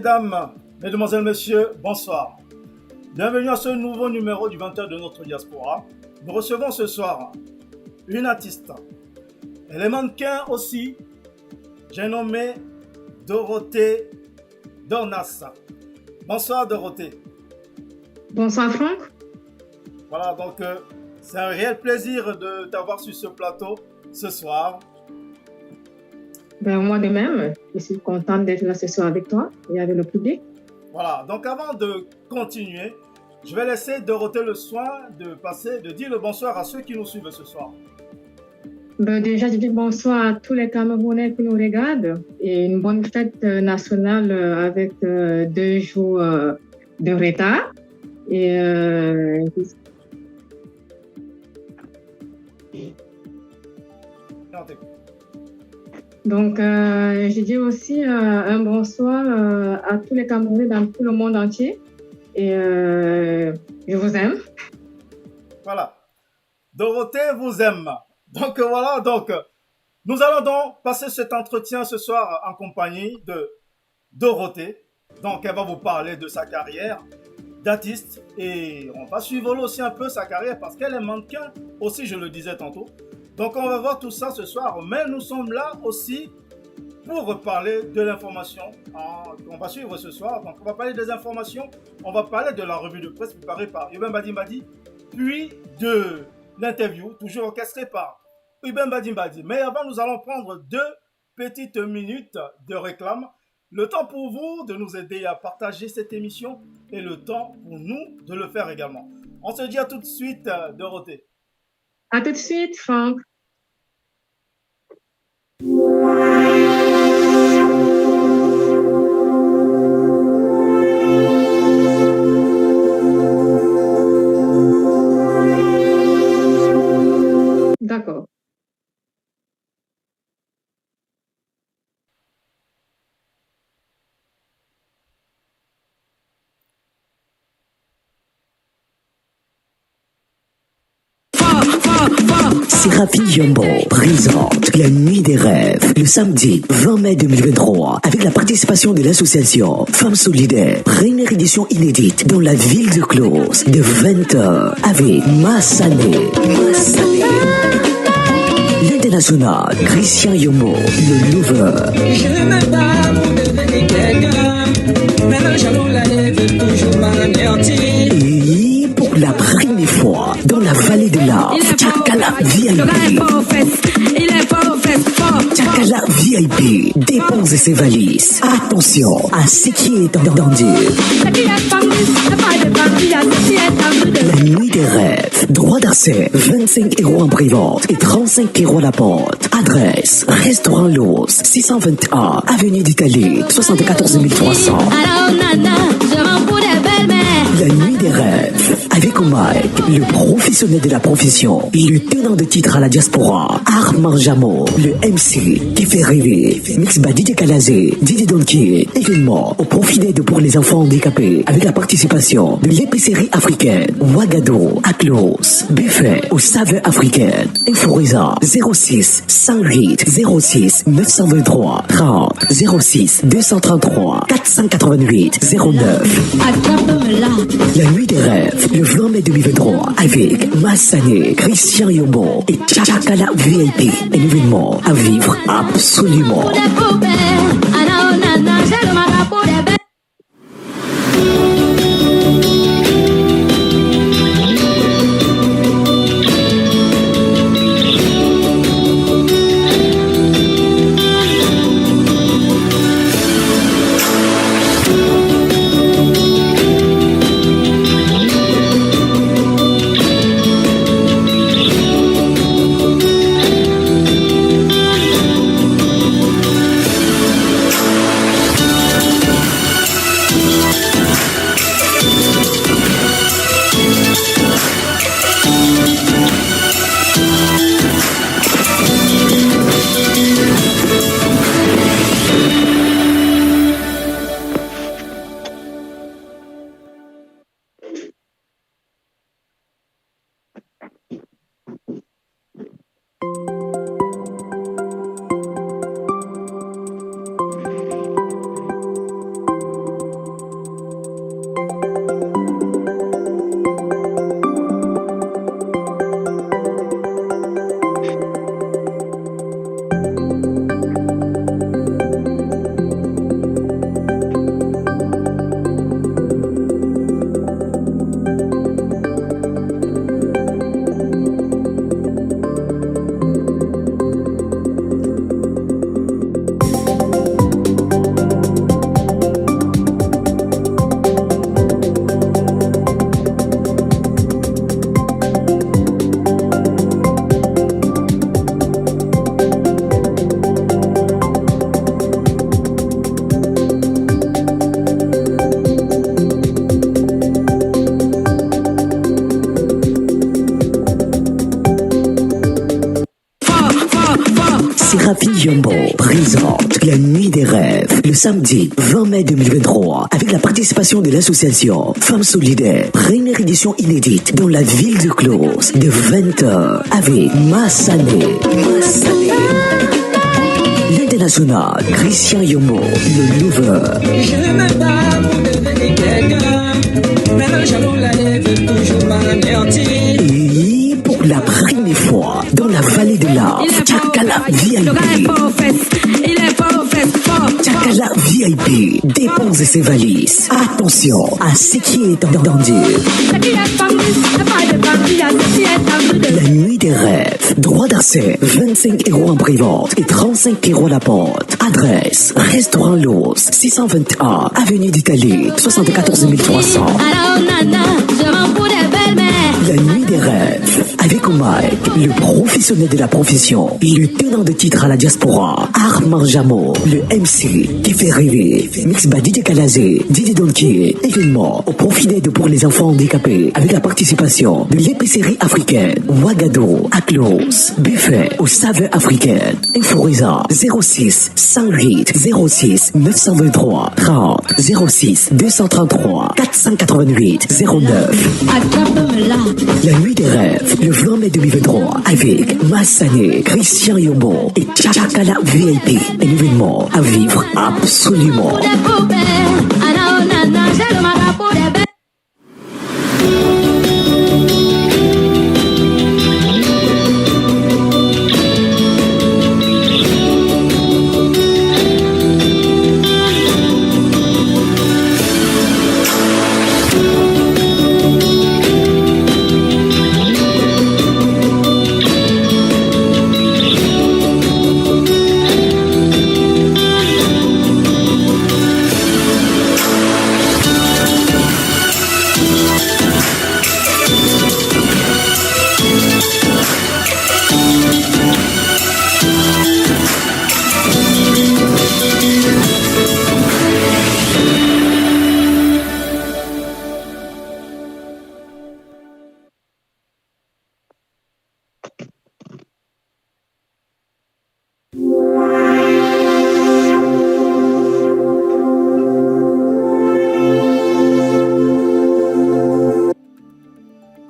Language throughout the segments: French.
Mesdames, Mesdemoiselles, Messieurs, bonsoir. Bienvenue à ce nouveau numéro du 20h de notre diaspora. Nous recevons ce soir une artiste. Elle est mannequin aussi. J'ai nommé Dorothée Dornas. Bonsoir Dorothée. Bonsoir Franck. Voilà, donc c'est un réel plaisir de t'avoir sur ce plateau ce soir. Moi de même, je suis contente d'être là ce soir avec toi et avec le public. Voilà, donc avant de continuer, je vais laisser Dorothée le soin de dire le bonsoir à ceux qui nous suivent ce soir. Déjà, je dis bonsoir à tous les Camerounais qui nous regardent et une bonne fête nationale avec 2 jours de retard. Et donc, je dis aussi un bonsoir à tous les Camerounais dans tout le monde entier. Et je vous aime. Voilà. Dorothée vous aime. Donc voilà, nous allons donc passer cet entretien ce soir en compagnie de Dorothée. Donc elle va vous parler de sa carrière d'artiste et on va suivre aussi un peu sa carrière parce qu'elle est mannequin aussi, je le disais tantôt. Donc on va voir tout ça ce soir, mais nous sommes là aussi pour parler de l'information qu'on va suivre ce soir. Donc on va parler des informations, on va parler de la revue de presse préparée par Ibn Badi, puis de l'interview, toujours orchestrée par Ibn Badi. Mais avant, nous allons prendre 2 petites minutes de réclame. Le temps pour vous de nous aider à partager cette émission et le temps pour nous de le faire également. On se dit à tout de suite, Dorothée. À tout de suite, Franck. D'accord. Serapi Yombo présente La Nuit des Rêves le samedi 20 mai 2023 avec la participation de l'association Femmes Solidaires. Première édition inédite dans la ville de Close de 20h avec Massané. L'international Christian Yombo, le lover. Je ne m'aime pas pour devenir quelqu'un. Maintenant j'allons la lève toujours m'anéantir. Et pour la première fois dans la vallée de l'Arve, Tchakala VIP. Tchakala VIP dépose ses valises. Attention à ce qui est entendu. La nuit des rêves. Droit d'accès 25 € en private et 35 € à la porte. Adresse Restaurant Los 621 Avenue d'Italie 74 300. La nuit des rêves. Avec Mike, le professionnel de la profession, le tenant de titre à la diaspora, Armand Jamo, le MC qui fait rêver, Mix Badi de Calazé, Didi Donkey, événement au profit d'aide pour les enfants handicapés, avec la participation de l'épicerie africaine, Ouagadougou, Aklos, buffet aux saveurs africaines, Inforiza, 06 108 06 923 30 06 233 488 09. La nuit des rêves, le 20 mai 2023, avec Massané, Christian Yombo et Tchakala VIP. Un événement à vivre absolument. Yombo présente la Nuit des Rêves le samedi 20 mai 2023 avec la participation de l'association Femmes Solidaires. Première édition inédite dans la ville de Close de 20h avec Massané. L'international Christian Yombo, le lover. Je ne m'aime pas pour devenir quelqu'un. Maintenant, j'allons la lève toujours m'anéantir. Et pour la première fois dans la vallée de l'Arve, Tchakala VIP. Tchakala VIP dépose ses valises. Attention à ce qui est entendu. La Nuit des Rêves. Droit d'accès 25 € en pré-vente et 35 € la porte. Adresse Restaurant Los 621 Avenue d'Italie 74 300. La Nuit des Rêves avec Mike, le professionnel de la profession, le tenant de titre à la diaspora, Armand Jamo, le MC qui fait rêver, Mix Badi de Calazé, Didi Donkey, événement au profit d'aide pour les enfants handicapés avec la participation de l'épicerie africaine, Ouagadougou, Aklos, buffet aux saveurs africaines, Inforisa 06 108 06 923 30 06 233 488 09. La Nuit des Rêves, le 20 mai 2023 avec Massané, Christian Yombo et Tchakala VIP. Un événement à vivre absolument.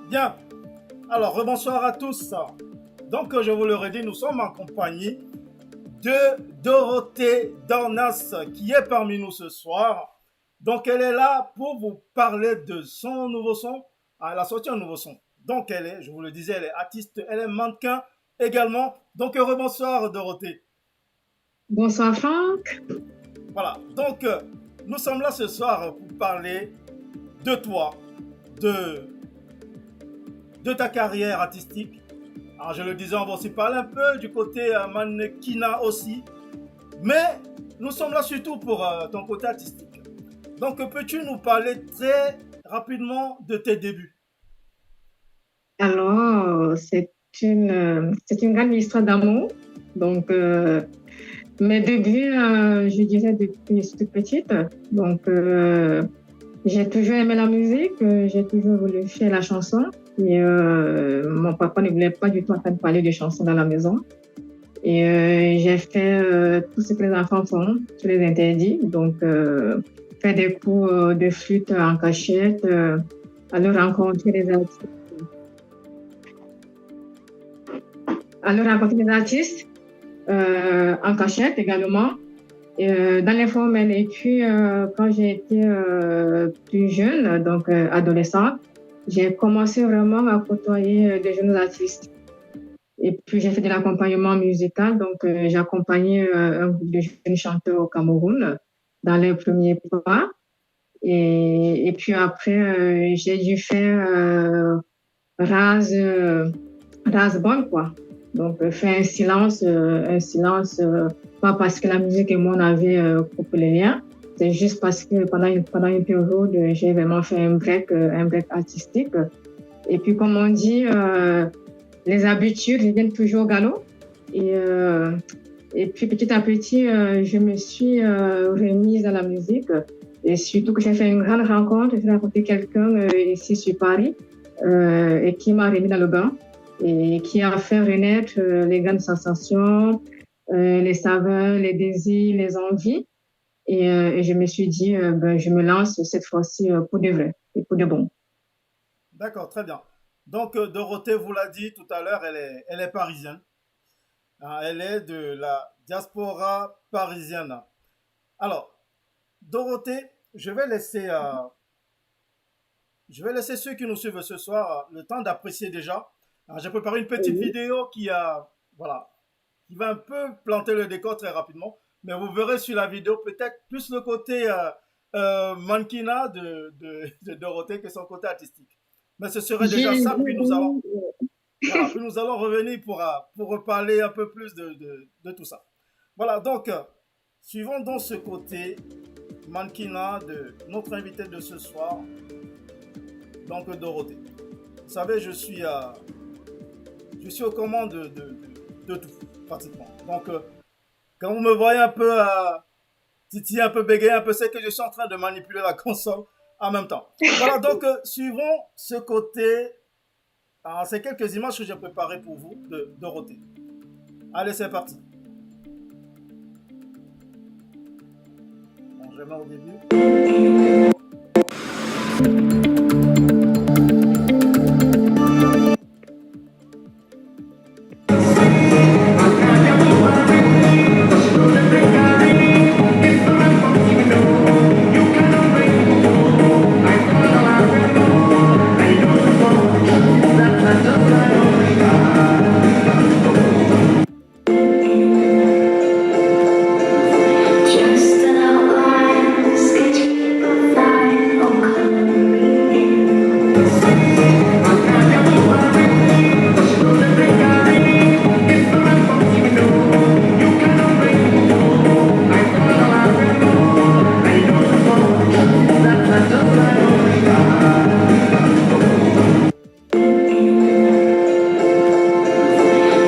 Bien, alors rebonsoir à tous. Donc je vous le redis, nous sommes en compagnie de Dorothée Dornas qui est parmi nous ce soir. Donc elle est là pour vous parler de son nouveau son. Elle a sorti un nouveau son. Donc elle est, je vous le disais, elle est artiste, elle est mannequin également. Donc rebonsoir Dorothée. Bonsoir Franck. Voilà, donc nous sommes là ce soir pour parler de toi, de ta carrière artistique. Alors je le disais, on va aussi parler un peu du côté mannequinat aussi. Mais nous sommes là surtout pour ton côté artistique. Donc peux-tu nous parler très rapidement de tes débuts? Alors, c'est une grande histoire d'amour. Donc, mes débuts, je dirais depuis toute petite. Donc, j'ai toujours aimé la musique, j'ai toujours voulu faire la chanson. Et mon papa ne voulait pas du tout entendre parler de chansons dans la maison. Et j'ai fait tout ce que les enfants font, tous les interdits. Donc, faire des cours de flûte en cachette, aller rencontrer les artistes. En cachette également. Dans les formes vécues, quand j'ai été plus jeune, donc adolescente, j'ai commencé vraiment à côtoyer des jeunes artistes. Et puis j'ai fait de l'accompagnement musical, donc j'ai accompagné un groupe de jeunes chanteurs au Cameroun dans les premiers pas. Et puis après, j'ai dû faire Rasbon, quoi. Donc, faire un silence, pas parce que la musique et moi on avait coupé les liens, c'est juste parce que pendant une période, j'ai vraiment fait un break artistique. Et puis, comme on dit, les habitudes reviennent toujours au galop. Et puis, petit à petit, je me suis remise dans la musique. Et surtout que j'ai fait une grande rencontre, j'ai rencontré quelqu'un ici sur Paris et qui m'a remis dans le bain et qui a fait renaître les grandes sensations, les saveurs, les désirs, les envies. Et je me suis dit, ben, je me lance cette fois-ci pour de vrai et pour de bon. D'accord, très bien. Donc, Dorothée vous l'a dit tout à l'heure, elle est parisienne. Hein, elle est de la diaspora parisienne. Alors, Dorothée, je vais laisser ceux qui nous suivent ce soir le temps d'apprécier déjà. Hein, j'ai préparé une petite Oui. vidéo voilà, qui va un peu planter le décor très rapidement. Mais vous verrez sur la vidéo peut-être plus le côté mannequinat de Dorothée que son côté artistique. Mais ce serait déjà J'ai ça, puis nous allons, vu, voilà, puis nous allons revenir pour reparler un peu plus de tout ça. Voilà, donc, suivons donc ce côté mannequinat de notre invité de ce soir, donc Dorothée. Vous savez, je suis aux commandes de tout, pratiquement. Donc, quand vous me voyez un peu titiller, un peu bégayer, un peu, c'est que je suis en train de manipuler la console en même temps. Voilà, donc, suivons ce côté. Alors, c'est quelques images que j'ai préparées pour vous de Dorothée. Allez, c'est parti. Bon, je mets au début. Just an outline, sketching a line, oh come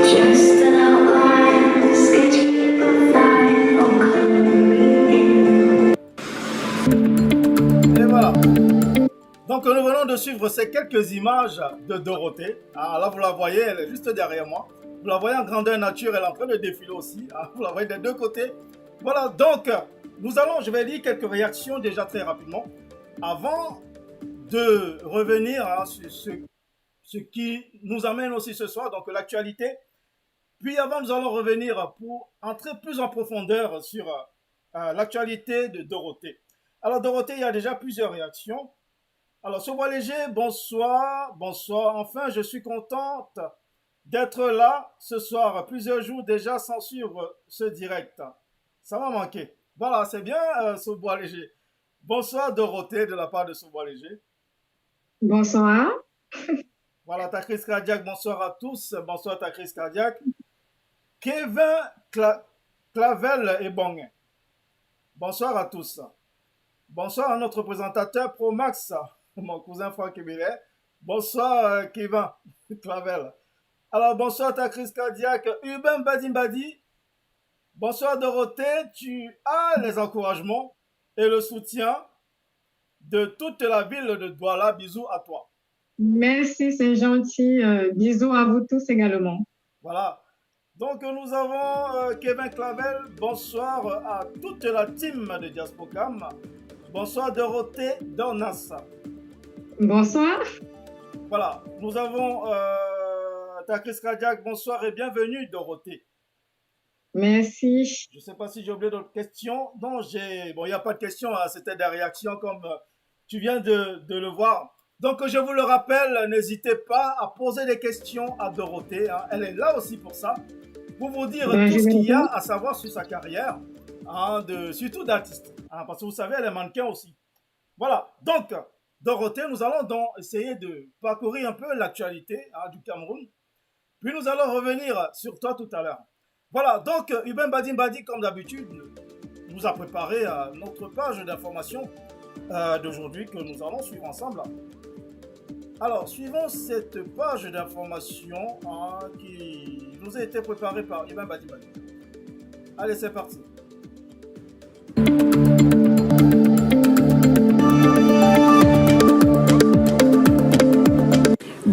just an outline, sketching a line, oh come Et voilà. Donc, nous venons de suivre ces quelques images de Dorothée. Ah, là, vous la voyez, elle est juste derrière moi. Vous la voyez en grandeur nature, elle est en train de défiler aussi. Ah, vous la voyez des deux côtés. Voilà, donc, je vais lire quelques réactions déjà très rapidement. Avant de revenir sur ce qui nous amène aussi ce soir, donc l'actualité. Puis avant, nous allons revenir pour entrer plus en profondeur sur l'actualité de Dorothée. Alors, Dorothée, il y a déjà plusieurs réactions. Alors, Sobois Léger, bonsoir, bonsoir. Enfin, je suis contente d'être là ce soir. Plusieurs jours déjà sans suivre ce direct. Ça m'a manqué. Voilà, c'est bien, Sobois Léger. Bonsoir, Dorothée, de la part de Sobois Léger. bonsoir. Voilà, ta crise cardiaque, bonsoir à tous. Bonsoir, ta crise cardiaque. Kevin Clavel et Bonguin. Bonsoir à tous. Bonsoir à notre présentateur Promax, mon cousin Franck Ebilet. Bonsoir Kevin Clavel. Alors bonsoir ta crise cardiaque Urbain Badimbadi. Bonsoir Dorothée, tu as les encouragements et le soutien de toute la ville de Douala. Bisous à toi. Merci, c'est gentil. Bisous à vous tous également. Voilà. Donc nous avons Kevin Clavel. Bonsoir à toute la team de Diaspocam. Bonsoir Dorothée Dornas. Bonsoir. Voilà, nous avons ta crise cardiaque. Bonsoir et bienvenue Dorothée. Merci. Je ne sais pas si j'ai oublié d'autres questions. Non, bon, il n'y a pas de questions, hein, c'était des réactions comme tu viens de le voir. Donc je vous le rappelle, n'hésitez pas à poser des questions à Dorothée. Hein. Elle est là aussi pour ça, pour vous dire Ben, tout je ce vais qu'il y a répondre. à savoir sur sa carrière, hein, surtout d'artiste. Hein, parce que vous savez, elle est mannequin aussi. Voilà, donc Dorothée, nous allons donc essayer de parcourir un peu l'actualité du Cameroun. Puis nous allons revenir sur toi tout à l'heure. Voilà, donc Urbain Badimbadi, comme d'habitude, nous a préparé notre page d'information d'aujourd'hui que nous allons suivre ensemble. Alors, suivons cette page d'information qui nous a été préparée par Urbain Badimbadi. Allez, c'est parti.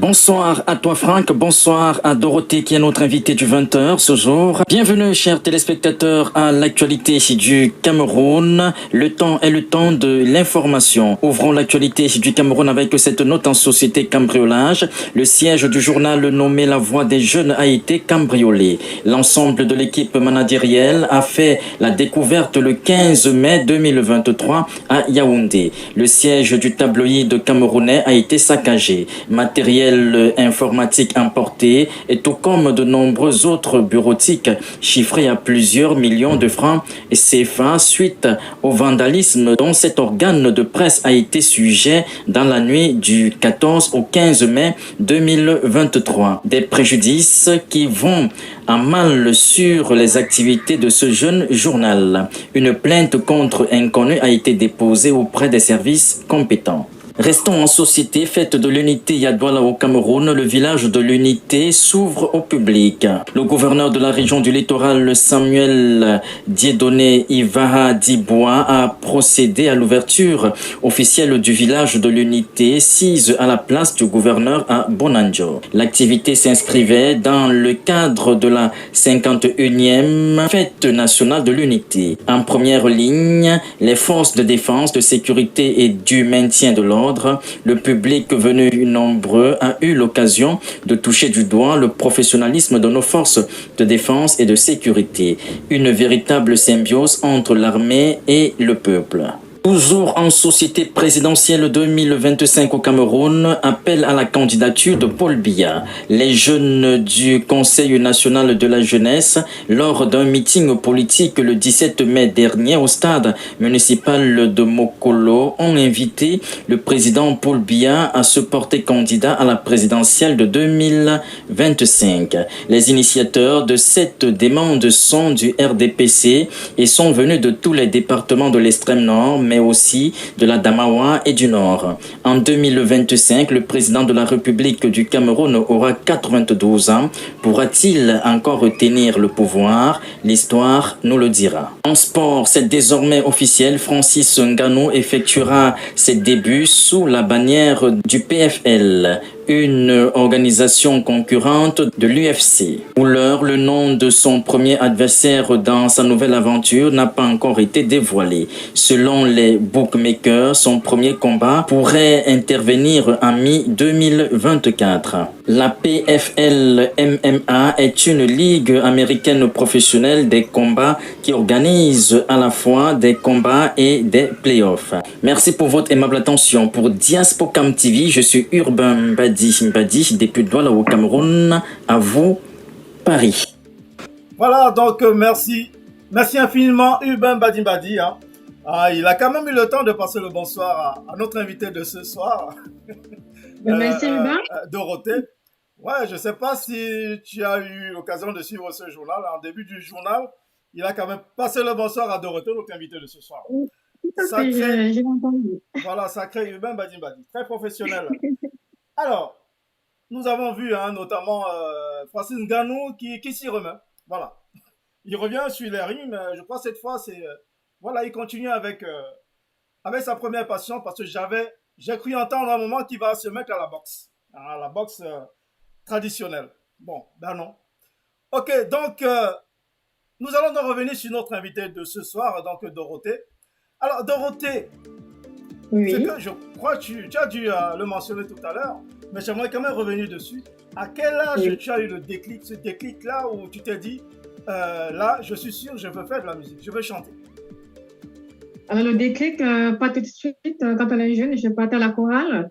Bonsoir à toi Franck, bonsoir à Dorothée qui est notre invitée du 20h ce jour. Bienvenue chers téléspectateurs à l'actualité du Cameroun. Le temps est le temps de l'information. Ouvrons l'actualité du Cameroun avec cette note en société cambriolage. Le siège du journal nommé La Voix des Jeunes a été cambriolé. L'ensemble de l'équipe managérielle a fait la découverte le 15 mai 2023 à Yaoundé. Le siège du tabloïd camerounais a été saccagé. Matériel informatique importé et tout comme de nombreux autres bureautiques chiffrés à plusieurs millions de francs CFA suite au vandalisme dont cet organe de presse a été sujet dans la nuit du 14 au 15 mai 2023. Des préjudices qui vont à mal sur les activités de ce jeune journal. Une plainte contre inconnu a été déposée auprès des services compétents. Restons en société, fête de l'unité Yadwala au Cameroun, le village de l'unité s'ouvre au public. Le gouverneur de la région du littoral, Samuel Dieudonné Ivaha Dibois, a procédé à l'ouverture officielle du village de l'unité, sise à la place du gouverneur à Bonanjo. L'activité s'inscrivait dans le cadre de la 51e fête nationale de l'unité. En première ligne, les forces de défense, de sécurité et du maintien de l'ordre. Le public venu nombreux a eu l'occasion de toucher du doigt le professionnalisme de nos forces de défense et de sécurité. Une véritable symbiose entre l'armée et le peuple. Toujours en société présidentielle 2025 au Cameroun, appel à la candidature de Paul Biya. Les jeunes du Conseil national de la jeunesse, lors d'un meeting politique le 17 mai dernier au stade municipal de Mokolo, ont invité le président Paul Biya à se porter candidat à la présidentielle de 2025. Les initiateurs de cette demande sont du RDPC et sont venus de tous les départements de l'extrême nord, mais aussi de la Damawa et du Nord. En 2025, le président de la République du Cameroun aura 92 ans. Pourra-t-il encore retenir le pouvoir? L'histoire nous le dira. En sport, c'est désormais officiel. Francis Ngannou effectuera ses débuts sous la bannière du PFL, une organisation concurrente de l'UFC. Pour l'heure, le nom de son premier adversaire dans sa nouvelle aventure n'a pas encore été dévoilé. Selon les bookmakers, son premier combat pourrait intervenir en mi-2024. La PFL MMA est une ligue américaine professionnelle des combats qui organise à la fois des combats et des playoffs. Merci pour votre aimable attention. Pour Diaspocam TV, je suis Urbain Mbadi, député de Douala au Cameroun. À vous, Paris. Voilà, donc merci. Merci infiniment, Urbain Mbadi. Hein. Il a quand même eu le temps de passer le bonsoir à notre invité de ce soir. Merci, Urbain. Dorothée. Ouais, je ne sais pas si tu as eu l'occasion de suivre ce journal. En début du journal, il a quand même passé le bonsoir à Dorothée, notre invité de ce soir. Tout à fait, j'ai entendu. Voilà, sacré Urbain Mbadi. Très professionnel. Alors, nous avons vu hein, notamment Francis Ngannou qui s'y remet. Voilà. Il revient sur les rings, mais je crois que cette fois, voilà, il continue avec sa première passion parce que j'ai cru entendre un moment qu'il va se mettre à la boxe traditionnelle. Bon, ben non. Ok, donc, nous allons donc revenir sur notre invité de ce soir, donc Dorothée. Alors, Dorothée, Oui. c'est que je crois que tu as dû le mentionner tout à l'heure, mais j'aimerais quand même revenir dessus. À quel âge Oui. tu as eu le déclic, ce déclic-là où tu t'es dit, là, je suis sûr, je veux faire de la musique, je veux chanter? Alors, le déclic, pas tout de suite. Quand on est jeune, je partais à la chorale.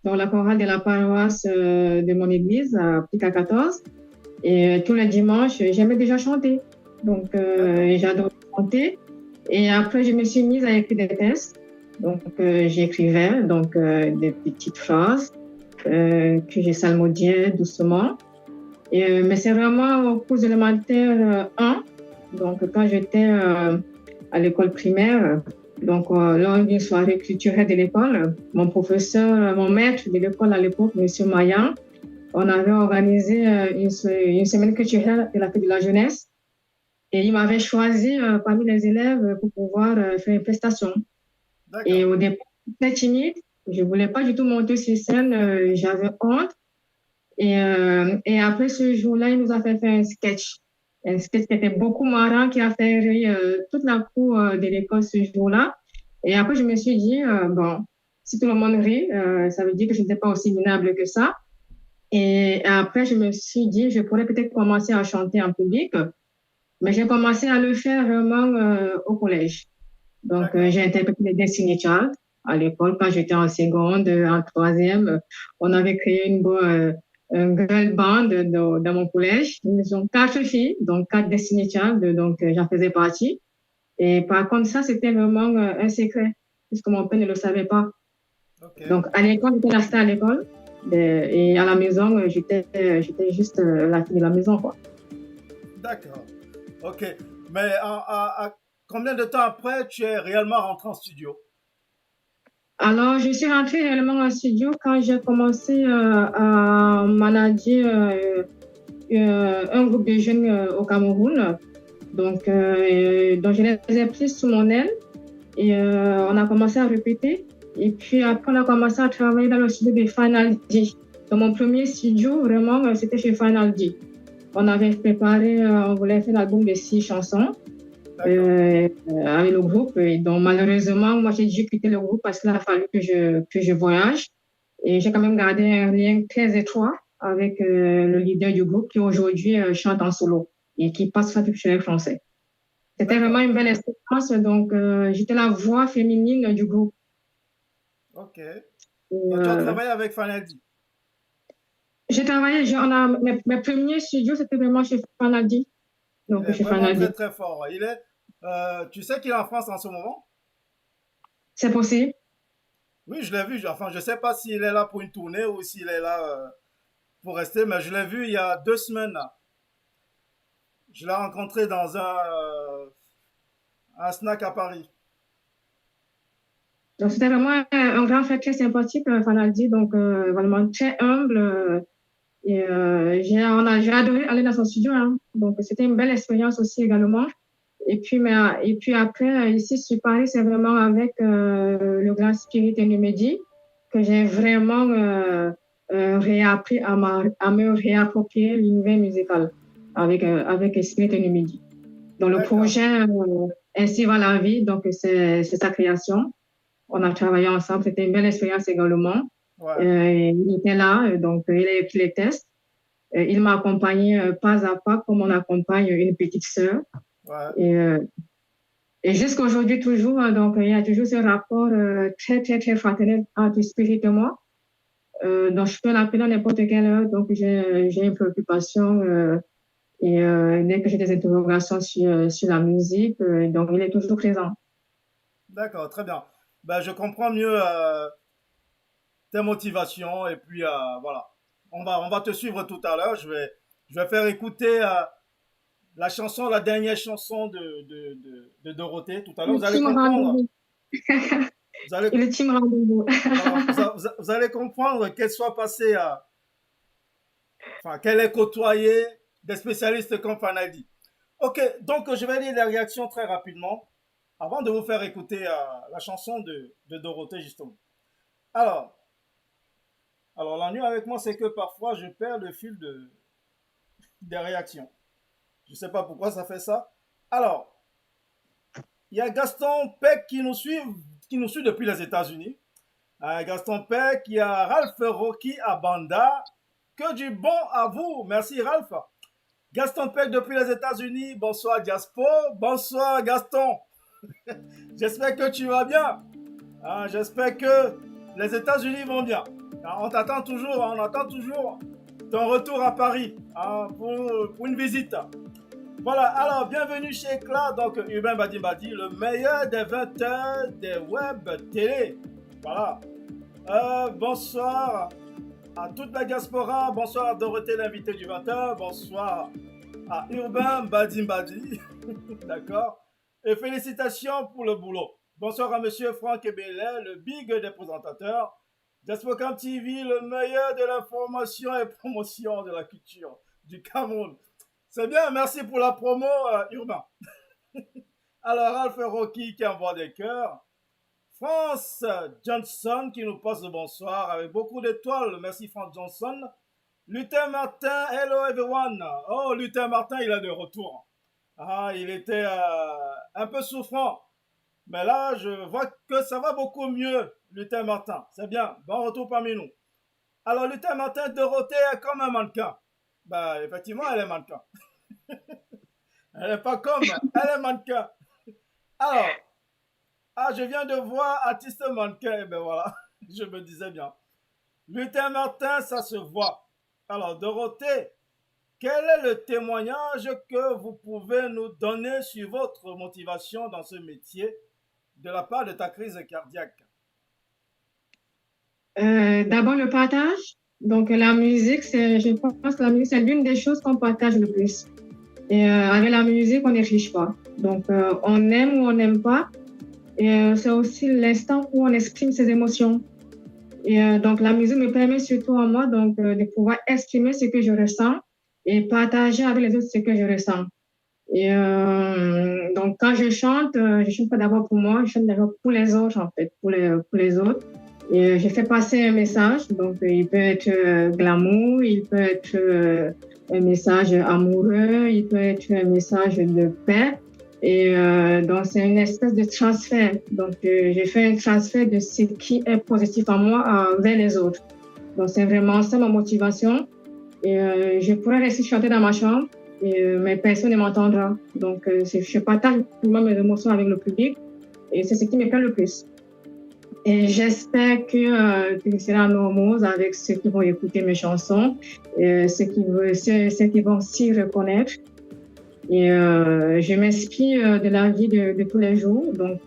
Donc, la chorale de la paroisse de mon église, à Pika 14. Et tous les dimanches, j'aimais déjà chanter. Donc, j'adorais chanter. Et après, je me suis mise à écrire des textes. Donc, j'écrivais des petites phrases que je salmodiais doucement. Mais c'est vraiment au cours de l'élémentaire 1. Donc, quand j'étais à l'école primaire, donc lors d'une soirée culturelle de l'école, mon professeur, mon maître de l'école à l'époque, M. Mayan, on avait organisé une semaine culturelle de la fête de la jeunesse. Et il m'avait choisi parmi les élèves pour pouvoir faire une prestation. Et au départ, j'étais timide. Je ne voulais pas du tout monter sur scène. J'avais honte. Et après ce jour-là, il nous a fait faire un sketch qui était beaucoup marrant, qui a fait rire toute la cour de l'école ce jour-là. Et après, je me suis dit, bon, si tout le monde rit, ça veut dire que je n'étais pas aussi minable que ça. Et après, je me suis dit, je pourrais peut-être commencer à chanter en public, mais j'ai commencé à le faire vraiment au collège. Donc, D'accord. j'ai interprété les Destiny Child à l'école quand j'étais en seconde, en troisième. On avait créé un girl band dans mon collège. Nous étions quatre filles, donc quatre Destiny Child, donc j'en faisais partie. Et par contre, ça, c'était vraiment un secret, puisque mon père ne le savait pas. Ok. Donc, à l'école, j'étais la star à l'école. Et à la maison, j'étais juste la fille de la maison, quoi. D'accord. Ok. Mais combien de temps après tu es réellement rentré en studio? Alors, je suis rentrée réellement en studio quand j'ai commencé à manager un groupe de jeunes au Cameroun. Donc je les ai pris sous mon aile et on a commencé à répéter. Et puis après, on a commencé à travailler dans le studio de Final D. Dans mon premier studio, vraiment, c'était chez Final D. On avait préparé, on voulait faire l'album de 6 chansons avec le groupe. Et donc, malheureusement, moi, j'ai dû quitter le groupe parce qu'il a fallu que je voyage. Et j'ai quand même gardé un lien très étroit avec le leader du groupe qui aujourd'hui chante en solo et qui passe sur le français. C'était vraiment une belle expérience. Donc, j'étais la voix féminine du groupe. Ok. Et, Donc tu as travaillé avec Fanaldi. j'ai travaillé, mes premiers studios, c'était vraiment chez Fanaldi. Il Donc, est chez vraiment Fanaldi. très très fort. Tu sais qu'il est en France en ce moment? C'est possible. Oui, je l'ai vu. Enfin, je sais pas s'il est là pour une tournée ou s'il est là pour rester, mais je l'ai vu il y a 2 semaines là. Je l'ai rencontré dans un snack à Paris. Donc, c'était vraiment un grand frère très sympathique, Fanaldi. Donc, vraiment très humble. J'ai adoré aller dans son studio. Hein. Donc, c'était une belle expérience aussi également. Et puis après, ici sur Paris, c'est vraiment avec le grand Spirit Numedi que j'ai vraiment réappris à me réapproprier l'univers musical avec Spirit Numedi. Dans le D'accord. projet Ainsi va la vie, donc c'est sa création. On a travaillé ensemble, c'était une belle expérience également. Ouais. Il était là, donc il a écrit les tests. Il m'a accompagné pas à pas comme on accompagne une petite sœur. Ouais. Et jusqu'à aujourd'hui toujours, donc il y a toujours ce rapport très, très, très fraternel entre Spirit et moi. Donc je peux l'appeler à n'importe quelle heure, donc j'ai une préoccupation dès que j'ai des interrogations sur la musique, donc il est toujours présent. D'accord, très bien. Ben, je comprends mieux tes motivations et puis voilà. On va te suivre tout à l'heure. Je vais faire écouter la chanson, la dernière chanson de Dorothée tout à l'heure. Vous allez Ultime comprendre. rendez-vous. Vous allez, Ultime rendez-vous. voilà, vous allez comprendre qu'elle soit passée enfin, qu'elle ait côtoyé des spécialistes comme Fanaldi. Ok, donc je vais lire les réactions très rapidement avant de vous faire écouter la chanson de Dorothée justement. Alors, alors l'ennui avec moi, c'est que parfois je perds le fil des réactions. Je ne sais pas pourquoi ça fait ça. Alors, il y a Gaston Peck qui nous suit depuis les États-Unis. Gaston Peck, il y a Ralph Rocky à Banda. Que du bon à vous. Merci Ralph. Gaston Peck depuis les États-Unis. Bonsoir Diaspo. Bonsoir Gaston. J'espère que tu vas bien. J'espère que les États-Unis vont bien. On t'attend toujours, on attend toujours ton retour à Paris pour une visite. Voilà, alors bienvenue chez Eclat, donc Urbain Badi Badi, le meilleur des 20 heures des web télé. Voilà. Bonsoir à toute la diaspora, bonsoir à Dorothée, l'invité du 20h, bonsoir à Urbain Badi Badi. D'accord. Et félicitations pour le boulot. Bonsoir à monsieur Franck Ebele, le big des présentateurs. Diaspocam TV, le meilleur de l'information et promotion de la culture du Cameroun. C'est bien, merci pour la promo, Urbain. Alors, Alpha Rocky qui envoie des cœurs. France Johnson qui nous passe le bonsoir avec beaucoup d'étoiles. Merci, France Johnson. Lutin Martin, hello everyone. Oh, Lutin Martin, il est de retour. Ah, il était un peu souffrant. Mais là, je vois que ça va beaucoup mieux, Lutin Martin. C'est bien. Bon retour parmi nous. Alors, Lutin Martin, Dorothée est comme un mannequin. Bah, effectivement, elle est mannequin. Elle n'est pas comme, elle est mannequin. Alors, je viens de voir artiste mannequin. Et ben voilà, je me disais bien. Lutin Martin, ça se voit. Alors, Dorothée, quel est le témoignage que vous pouvez nous donner sur votre motivation dans ce métier de la part de ta crise cardiaque? D'abord, le partage. Donc, la musique, je pense que la musique, c'est l'une des choses qu'on partage le plus. Et avec la musique, on n'est riche pas. Donc, on aime ou on n'aime pas. Et c'est aussi l'instant où on exprime ses émotions. Et donc, la musique me permet surtout à moi donc, de pouvoir exprimer ce que je ressens et partager avec les autres ce que je ressens. Et donc, quand je chante pas d'abord pour moi, je chante d'abord pour les autres, en fait, pour les autres. Et je fais passer un message. Donc, il peut être glamour, il peut être un message amoureux, il peut être un message de paix. Et donc, c'est une espèce de transfert. Donc, j'ai fait un transfert de ce qui est positif en moi vers les autres. Donc, c'est vraiment ça ma motivation. Et je pourrais rester chanter dans ma chambre, mais personne ne m'entendra. Donc, je partage mes émotions avec le public et c'est ce qui me plaît le plus. Et j'espère que ce sera normaux avec ceux qui vont écouter mes chansons, ceux qui vont s'y reconnaître. Et je m'inspire de la vie de tous les jours, donc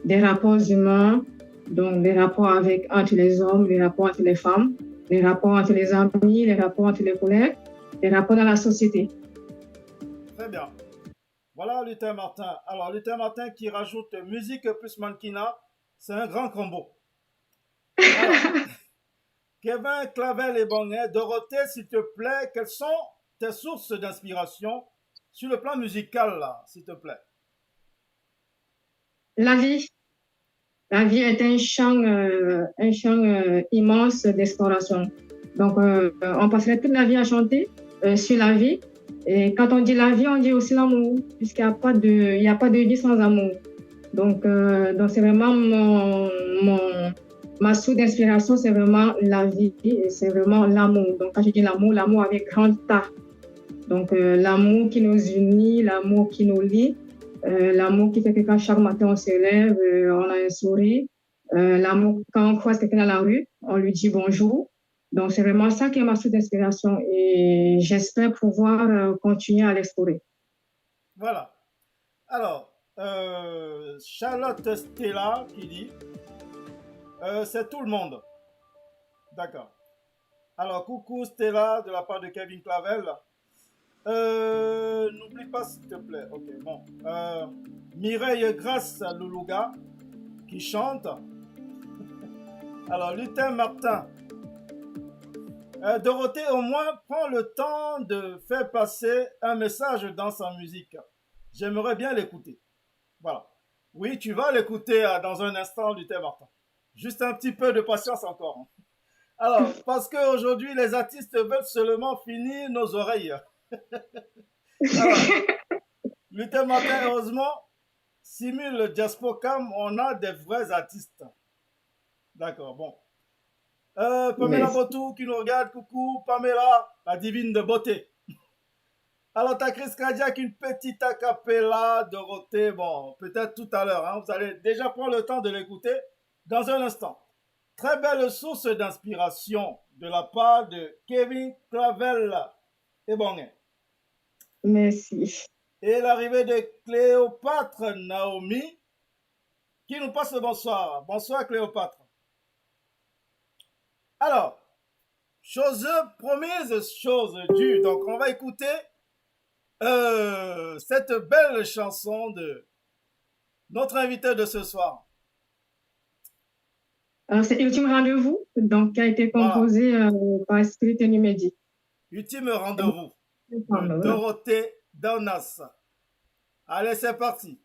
des rapports humains, donc des rapports entre les hommes, des rapports entre les femmes, des rapports entre les amis, des rapports entre les collègues, des rapports dans la société. Très bien. Voilà Lutin Martin. Alors Lutin Martin qui rajoute musique plus mannequinat, c'est un grand combo. Alors, Kevin Clavel et Bonnet, Dorothée, s'il te plaît, quelles sont tes sources d'inspiration sur le plan musical, là, s'il te plaît? La vie. La vie est un champ immense d'exploration. Donc, on passerait toute la vie à chanter sur la vie. Et quand on dit la vie, on dit aussi l'amour, puisqu'il n'y a pas de vie sans amour. Donc c'est vraiment ma source d'inspiration, c'est vraiment la vie et c'est vraiment l'amour. Donc, quand je dis l'amour avec grand A. Donc, l'amour qui nous unit, l'amour qui nous lie. L'amour qui fait que quand chaque matin on se lève, on a un sourire. L'amour, quand on croise quelqu'un dans la rue, on lui dit bonjour. Donc, c'est vraiment ça qui est ma source d'inspiration et j'espère pouvoir continuer à l'explorer. Voilà. Alors, Charlotte Stella qui dit c'est tout le monde. D'accord. Alors, coucou Stella de la part de Kevin Clavel. N'oublie pas s'il te plaît. Ok, bon. Mireille Grasse Loulouga qui chante. Alors, Lutin Martin. Dorothée, au moins, prend le temps de faire passer un message dans sa musique. J'aimerais bien l'écouter. Voilà. Oui, tu vas l'écouter dans un instant, Lutin Martin. Juste un petit peu de patience encore. Alors, parce qu'aujourd'hui, les artistes veulent seulement finir nos oreilles. Alors, Lutin Martin, heureusement, simule Diaspocam, on a des vrais artistes. D'accord, bon. Pamela Botou qui nous regarde, coucou Pamela, la divine de beauté. Alors ta crise cardiaque, une petite a cappella, Dorothée, bon, peut-être tout à l'heure, hein, vous allez déjà prendre le temps de l'écouter dans un instant. Très belle source d'inspiration de la part de Kevin Clavel et Bonnet. Merci. Et l'arrivée de Cléopâtre Naomi qui nous passe le bonsoir. Bonsoir Cléopâtre. Alors, chose promise, chose due. Donc, on va écouter cette belle chanson de notre invité de ce soir. C'est Ultime Rendez-vous, donc, qui a été composé par Spirit Numedi. Ultime Rendez-vous de Dorothée Daunas. Allez, c'est parti.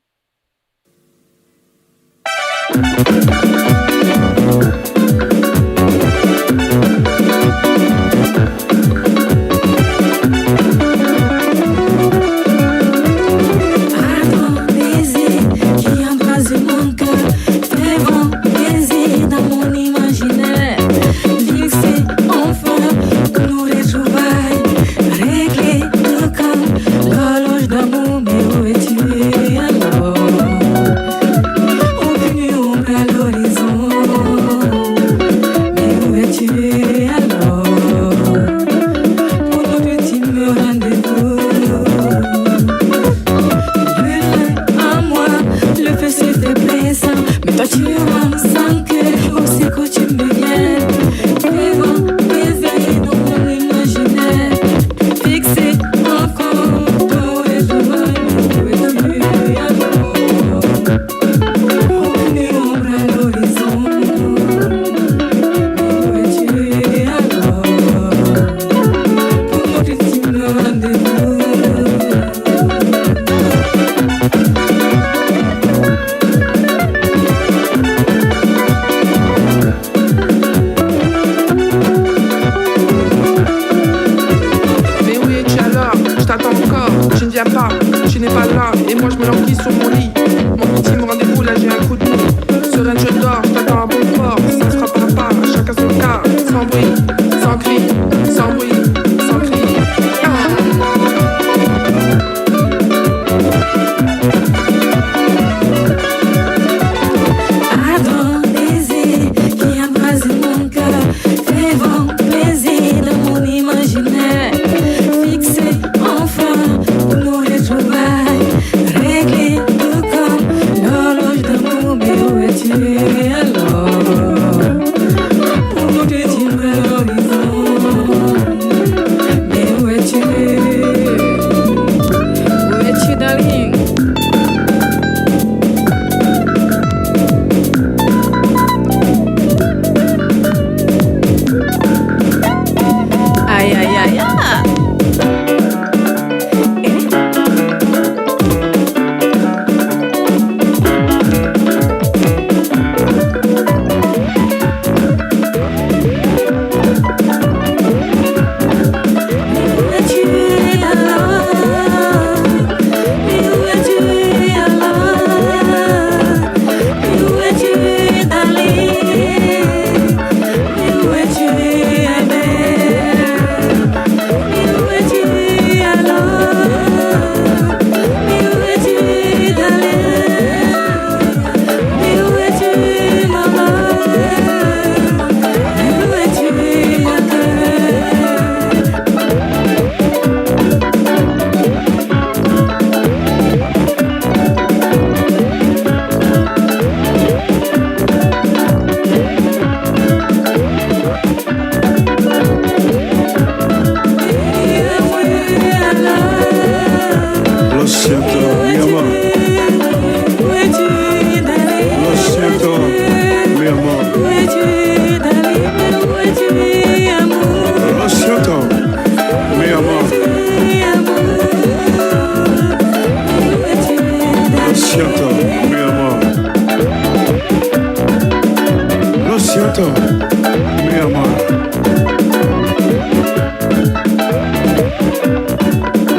mi amor.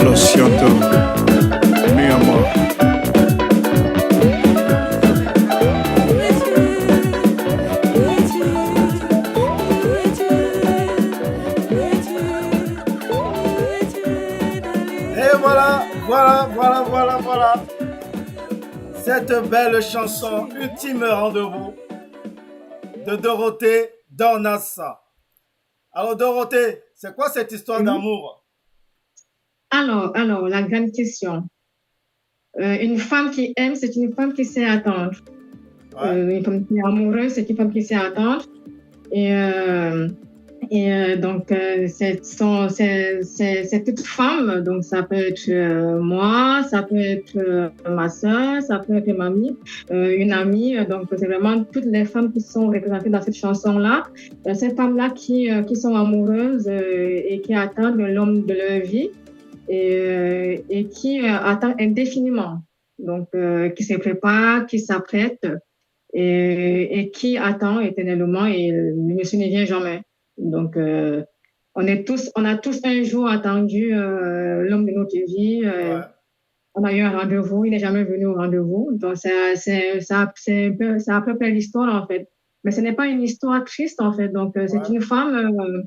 Lo siento, mi amor. Et voilà. Cette belle chanson, Ultime Rendez-vous, de Dorothée Dornas. Alors Dorothée, c'est quoi cette histoire Oui. d'amour? Alors, la grande question. Une femme qui aime, c'est une femme qui sait attendre. Ouais. Une femme qui est amoureuse, c'est une femme qui sait attendre. Donc, c'est toute femme. Donc, ça peut être moi, ça peut être ma soeur, ça peut être une amie. Une amie. Donc, c'est vraiment toutes les femmes qui sont représentées dans cette chanson-là. Ces femmes-là qui sont amoureuses et qui attendent l'homme de leur vie et qui attendent indéfiniment. Donc, qui se préparent, qui s'apprêtent et qui attend éternellement et le monsieur ne vient jamais. Donc, on a tous un jour attendu l'homme de notre vie. Ouais. On a eu un rendez-vous, il n'est jamais venu au rendez-vous. Donc, ça a peu près l'histoire, en fait. Mais ce n'est pas une histoire triste, en fait. Donc, c'est Ouais. une femme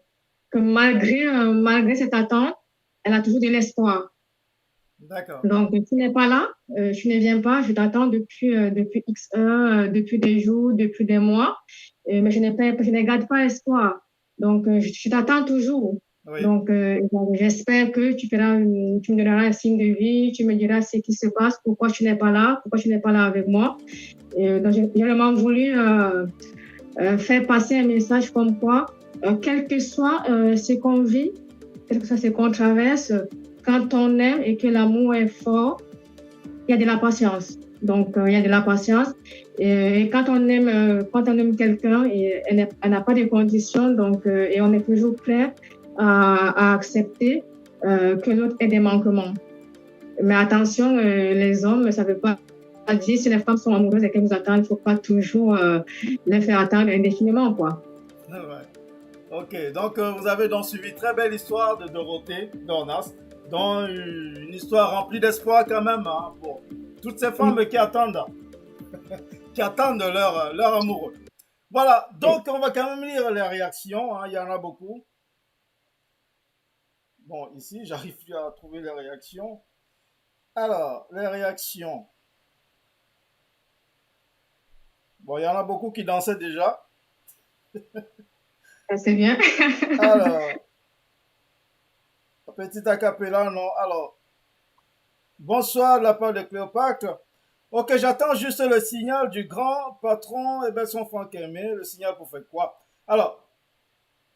que malgré cette attente, elle a toujours de l'espoir. D'accord. Donc, tu n'es pas là, tu ne viens pas, je t'attends depuis X heures, depuis des jours, depuis des mois, mais je ne garde pas espoir. Donc, je t'attends toujours. Oui. Donc, j'espère que tu me donneras un signe de vie, tu me diras ce qui se passe, pourquoi tu n'es pas là, pourquoi tu n'es pas là avec moi. Donc, j'ai vraiment voulu faire passer un message comme quoi, quel que soit ce qu'on vit, quel que soit ce qu'on traverse, quand on aime et que l'amour est fort, il y a de la patience. Donc, il y a de la patience. Et quand on aime quelqu'un, elle n'a pas de conditions, donc, et on est toujours prêt à accepter que l'autre ait des manquements. Mais attention, les hommes, ça ne veut pas dire si les femmes sont amoureuses et qu'elles vous attendent, il ne faut pas toujours les faire attendre indéfiniment, quoi. Ouais. Ok, donc vous avez donc suivi très belle histoire de Dorothée Dornas, dont une histoire remplie d'espoir quand même hein, pour toutes ces femmes qui attendent leur amoureux. Voilà, donc on va quand même lire les réactions, hein, il y en a beaucoup. Bon, ici, j'arrive plus à trouver les réactions. Alors, les réactions. Bon, il y en a beaucoup qui dansaient déjà. Ça, c'est bien. Alors, petit acapella, non. Alors, bonsoir de la part de Cléopâtre. Ok, j'attends juste le signal du grand patron et bien son Franck Aimé. Le signal pour faire quoi? Alors,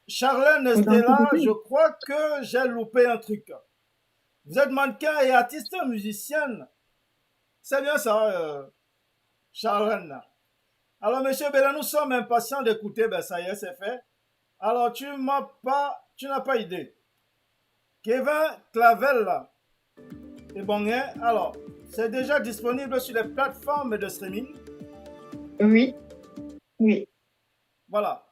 Charlène Stella, je crois que j'ai loupé un truc. Vous êtes mannequin et artiste musicienne. C'est bien ça, Charlène. Alors, monsieur Bella, nous sommes impatients d'écouter. Ben, ça y est, c'est fait. Alors, tu n'as pas idée. Kevin Clavel, là. Et bon, hein, alors, c'est déjà disponible sur les plateformes de streaming. Oui. Voilà.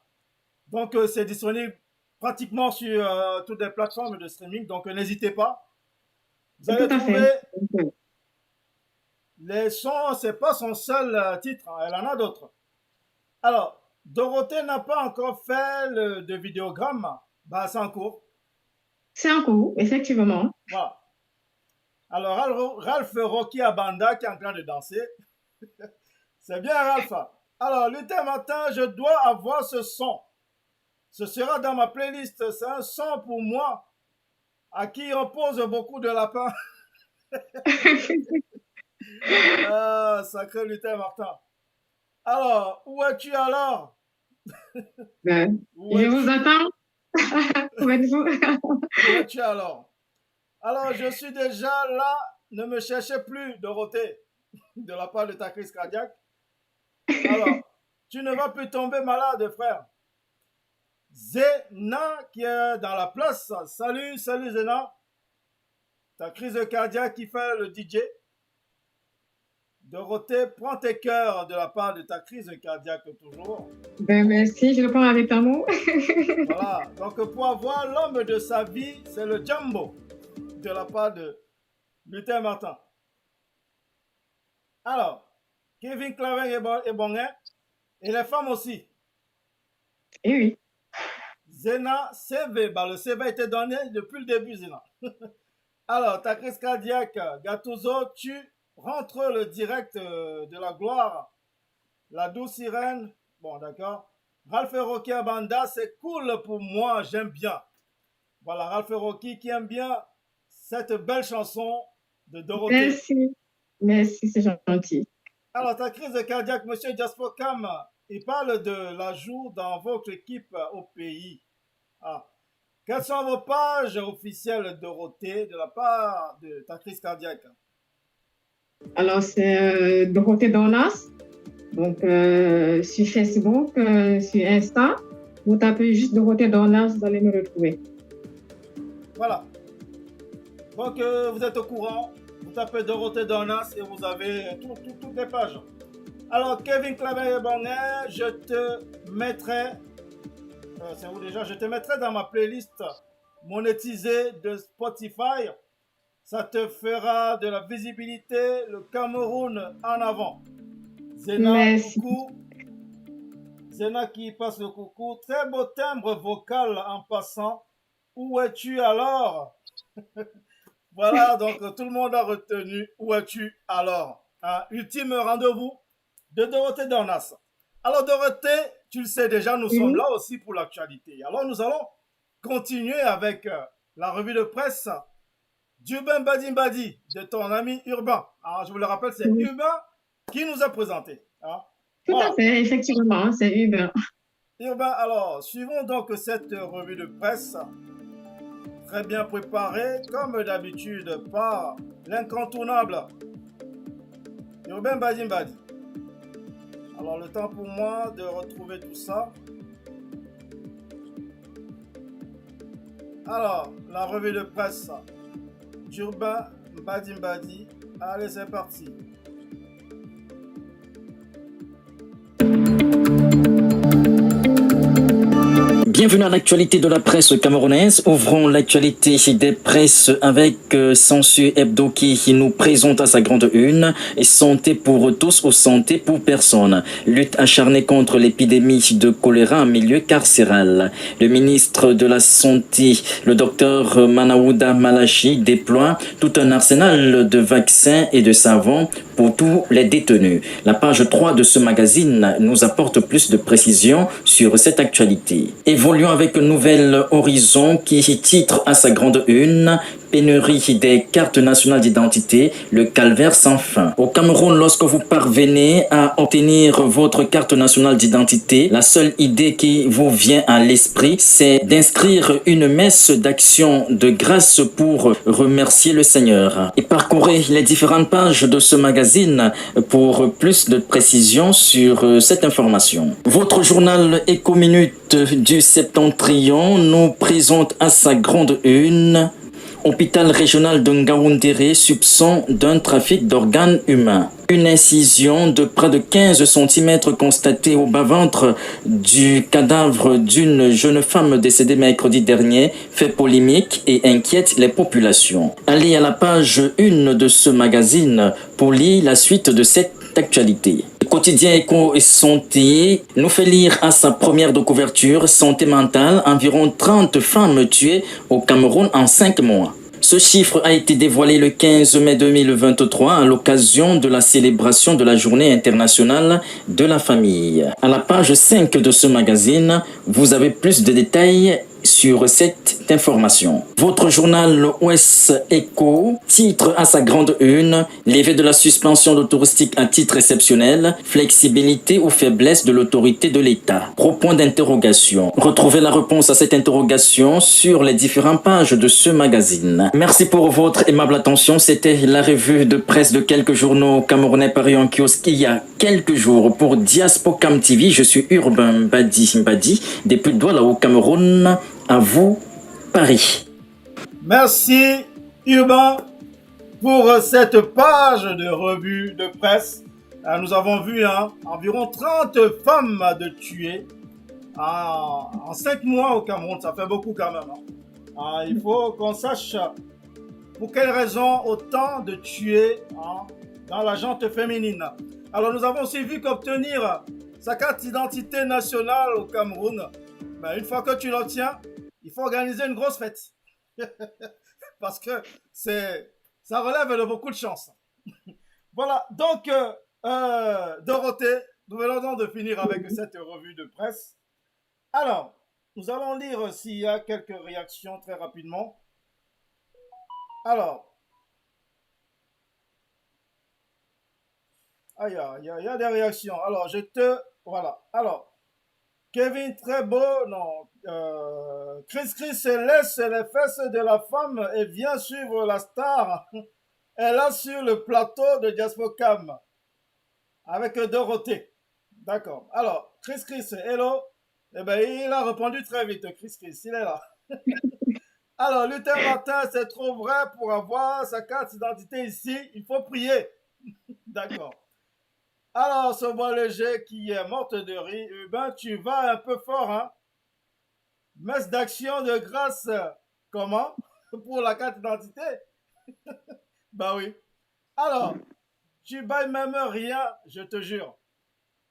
Donc, c'est disponible pratiquement sur toutes les plateformes de streaming. Donc, n'hésitez pas. Vous allez Tout à trouver fait. les sons, c'est pas son seul titre, hein, elle en a d'autres. Alors, Dorothée n'a pas encore fait de vidéogramme. Bah, c'est en cours. C'est un coup, effectivement. Voilà. Alors, Ralph Rocky Abanda qui est en train de danser. C'est bien, Ralph. Alors, lutin matin, je dois avoir ce son. Ce sera dans ma playlist. C'est un son pour moi, à qui on pose beaucoup de lapins. Ah, sacré lutin Martin. Alors, où es-tu alors? Ben, Où je es-tu? vous attends. Où êtes-vous? Où es-tu alors? Alors, je suis déjà là. Ne me cherchez plus, Dorothée, de la part de ta crise cardiaque. Alors, tu ne vas plus tomber malade, frère. Zena qui est dans la place. Salut Zena. Ta crise cardiaque qui fait le DJ. Dorothée, prends tes cœurs de la part de ta crise cardiaque toujours. Ben, merci, je le prends avec amour. Voilà. Donc, pour avoir l'homme de sa vie, c'est le Jumbo de la part de Luther Martin. Alors, Kevin Claven est bon, hein? Et les femmes aussi. Eh oui. Zena CV, bah, le CV a été donné depuis le début, Zena. Alors, ta crise cardiaque, Gattuso, tu rentres le direct de la gloire. La douce sirène, bon, d'accord. Ralph et Rocky Abanda, c'est cool pour moi, j'aime bien. Voilà, Ralph et Rocky qui aime bien cette belle chanson de Dorothée. Merci. Merci, c'est gentil. Alors, ta crise cardiaque, monsieur Jasper Cam, il parle de l'ajout dans votre équipe au pays. Ah. Quelles sont vos pages officielles Dorothée de la part de ta crise cardiaque? Alors, c'est Dorothée Dornas. Donc, sur Facebook, sur Insta, vous tapez juste Dorothée Dornas, vous allez me retrouver. Voilà. Donc, vous êtes au courant. Vous tapez Dorothée Dornas et vous avez toutes les pages. Alors, Kevin Claver-Bonnet, je te mettrai... c'est où déjà? Je te mettrai dans ma playlist monétisée de Spotify. Ça te fera de la visibilité, le Cameroun en avant. Zena, Merci. coucou. Zena qui passe le coucou. Très beau timbre vocal en passant. Où es-tu alors? Voilà, donc tout le monde a retenu. Où es-tu alors? Ultime rendez-vous de Dorothée Dornas. Alors Dorothée, tu le sais déjà, nous sommes là aussi pour l'actualité. Alors nous allons continuer avec la revue de presse d'Urbain Badi de ton ami Urbain. Alors je vous le rappelle, c'est Urbain qui nous a présenté. Hein. Tout à fait, effectivement, c'est Urbain. Urbain, alors suivons donc cette revue de presse très bien préparée, comme d'habitude, par l'incontournable Urbain Badi. Alors le temps pour moi de retrouver tout ça. Alors, la revue de presse d'Urbain Badi. Allez, c'est parti. Bienvenue à l'actualité de la presse camerounaise. Ouvrons l'actualité des presses avec Sensu Hebdo qui nous présente à sa grande une et santé pour tous ou santé pour personne. Lutte acharnée contre l'épidémie de choléra en milieu carcéral. Le ministre de la Santé, le docteur Manaouda Malachi, déploie tout un arsenal de vaccins et de savons pour tous les détenus. La page 3 de ce magazine nous apporte plus de précisions sur cette actualité. Évoluons avec Nouvel Horizon qui titre à sa grande une pénurie des cartes nationales d'identité, le calvaire sans fin. Au Cameroun, lorsque vous parvenez à obtenir votre carte nationale d'identité, la seule idée qui vous vient à l'esprit, c'est d'inscrire une messe d'action de grâce pour remercier le Seigneur. Et parcourez les différentes pages de ce magazine pour plus de précisions sur cette information. Votre journal Éco-Minute du Septentrion nous présente à sa grande une hôpital régional de Ngaoundéré, soupçon d'un trafic d'organes humains. Une incision de près de 15 cm constatée au bas-ventre du cadavre d'une jeune femme décédée mercredi dernier fait polémique et inquiète les populations. Allez à la page 1 de ce magazine pour lire la suite de cette actualité. Le quotidien Éco et Santé nous fait lire à sa première de couverture santé mentale environ 30 femmes tuées au Cameroun en 5 mois. Ce chiffre a été dévoilé le 15 mai 2023 à l'occasion de la célébration de la Journée internationale de la famille. À la page 5 de ce magazine, vous avez plus de détails sur cette information. Votre journal Ouest Éco titre à sa grande une levé de la suspension de touristique à titre exceptionnel, flexibilité ou faiblesse de l'autorité de l'État. Gros point d'interrogation. Retrouvez la réponse à cette interrogation sur les différentes pages de ce magazine. Merci pour votre aimable attention. C'était la revue de presse de quelques journaux camerounais parus en kiosque il y a quelques jours pour Diaspocam TV. Je suis Urbain Badi depuis Douala au Cameroun. À vous, Paris. Merci Urbain pour cette page de revue de presse. Nous avons vu environ 30 femmes de tuer en 5 mois au Cameroun. Ça fait beaucoup quand même. Il faut qu'on sache pour quelles raisons autant de tuer dans la gente féminine. Alors nous avons aussi vu qu'obtenir sa carte d'identité nationale au Cameroun, une fois que tu l'obtiens, il faut organiser une grosse fête. Parce que ça relève de beaucoup de chance. Voilà, donc Dorothée, nous venons donc de finir avec cette revue de presse. Alors, nous allons lire s'il y a quelques réactions très rapidement. Alors, il y a des réactions. Alors, voilà. Alors, Kevin, très beau, non. Chris se laisse les fesses de la femme et vient suivre la star. Elle est sur le plateau de Diaspocam avec Dorothée. D'accord. Alors, Chris, hello. Eh bien, il a répondu très vite, Chris, il est là. Alors, Luther Martin, c'est trop vrai pour avoir sa carte d'identité ici. Il faut prier. D'accord. Alors, ce bois léger qui est morte de rire, tu vas un peu fort, hein? Messe d'action de grâce, comment? Pour la carte d'identité? Oui. Alors, tu bailles même rien, je te jure.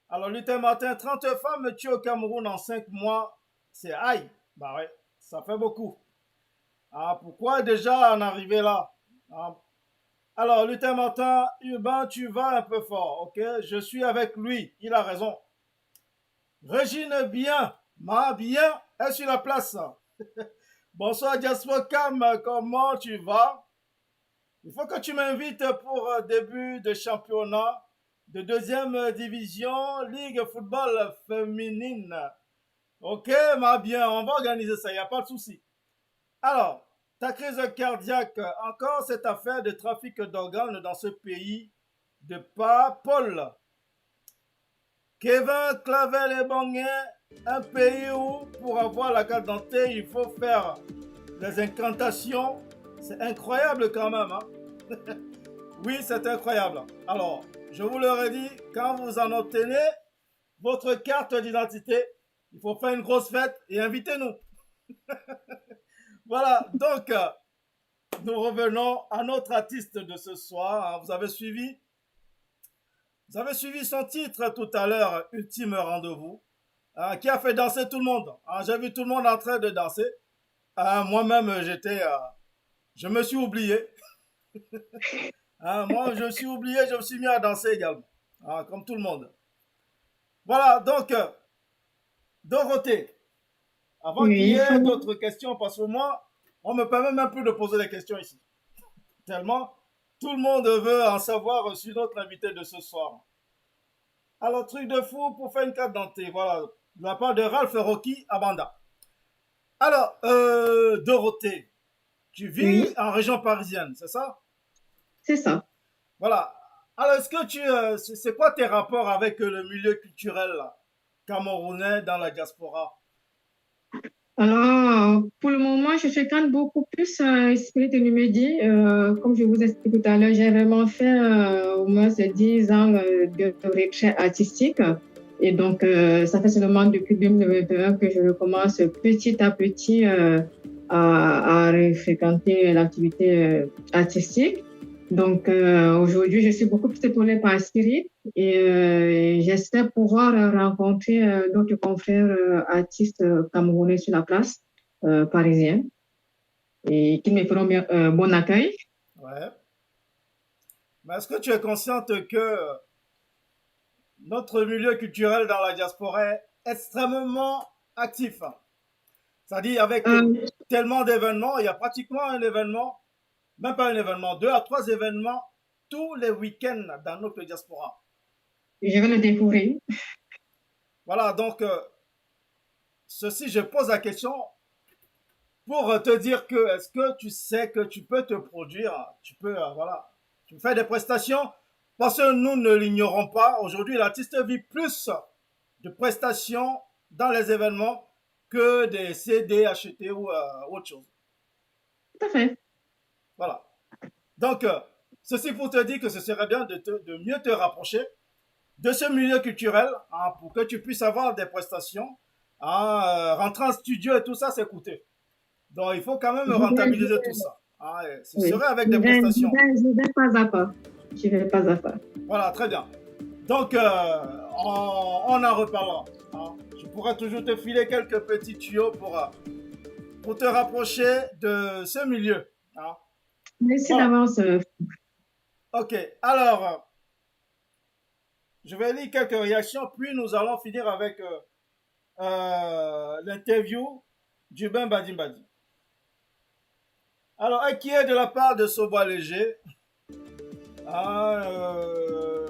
Alors, Luther Martin, 30 femmes tuées au Cameroun en 5 mois, c'est aïe. Oui, ça fait beaucoup. Pourquoi déjà en arriver là? Alors, Luther Martin, Urbain, tu vas un peu fort, ok? Je suis avec lui, il a raison. Régine bien est sur la place. Bonsoir Diaspocam, comment tu vas? Il faut que tu m'invites pour début de championnat de 2e division, Ligue football féminine. Ok, bien, on va organiser ça, il n'y a pas de souci. Alors, ta crise cardiaque, encore cette affaire de trafic d'organes dans ce pays de pas Paul. Kevin Clavel et Banguin, un pays où pour avoir la carte d'identité, il faut faire des incantations. C'est incroyable quand même. Oui, c'est incroyable. Alors, je vous l'aurais dit, quand vous en obtenez votre carte d'identité, il faut faire une grosse fête et invitez-nous. Voilà, donc, nous revenons à notre artiste de ce soir. Vous avez suivi son titre tout à l'heure, Ultime Rendez-vous, qui a fait danser tout le monde. J'ai vu tout le monde en train de danser. Moi-même, je me suis oublié. Moi, je me suis oublié, je me suis mis à danser également, comme tout le monde. Voilà, donc, Dorothée, avant qu'il y ait d'autres questions, parce que moi, on me permet même plus de poser des questions ici. Tellement, tout le monde veut en savoir sur notre invité de ce soir. Alors, truc de fou pour faire une carte d'identité, voilà, de la part de Ralph Rocky Abanda. Alors, Dorothée, tu vis en région parisienne, c'est ça? C'est ça. Voilà. Alors, est-ce que c'est quoi tes rapports avec le milieu culturel camerounais dans la diaspora? Alors, pour le moment, je fréquente beaucoup plus Spirit Numedi. Comme je vous ai expliqué tout à l'heure, j'ai vraiment fait au moins 10 ans de retrait artistique. Et donc, ça fait seulement depuis 2021 que je recommence petit à petit à fréquenter l'activité artistique. Donc, aujourd'hui, je suis beaucoup plus épaulée par Spirit et j'espère pouvoir rencontrer d'autres confrères artistes camerounais sur la place parisienne et qui me feront bon accueil. Ouais. Mais est-ce que tu es consciente que notre milieu culturel dans la diaspora est extrêmement actif? C'est-à-dire avec tellement d'événements, il y a pratiquement un événement, même pas un événement, 2 à 3 événements tous les week-ends dans notre diaspora. Je vais le découvrir. Voilà, donc, ceci, je pose la question pour te dire que est-ce que tu sais que tu peux te produire, tu peux, voilà, tu fais des prestations, parce que nous ne l'ignorons pas. Aujourd'hui, l'artiste vit plus de prestations dans les événements que des CD achetés ou autre chose. Tout à fait. Voilà. Donc, ceci pour te dire que ce serait bien de mieux te rapprocher de ce milieu culturel hein, pour que tu puisses avoir des prestations. Hein, rentrer en studio et tout ça, c'est coûteux. Donc, il faut quand même rentabiliser tout ça. Hein, et ce Oui. serait avec des prestations. Je vais pas à pas. Je vais pas à pas. Voilà, très bien. Donc, on en reparlera. Hein. Je pourrais toujours te filer quelques petits tuyaux pour te rapprocher de ce milieu. Hein. Merci Voilà. d'avance. Ok, alors, je vais lire quelques réactions, puis nous allons finir avec l'interview du Ben Badim Badi. Alors, inquiet de la part de Sobois Léger, hein,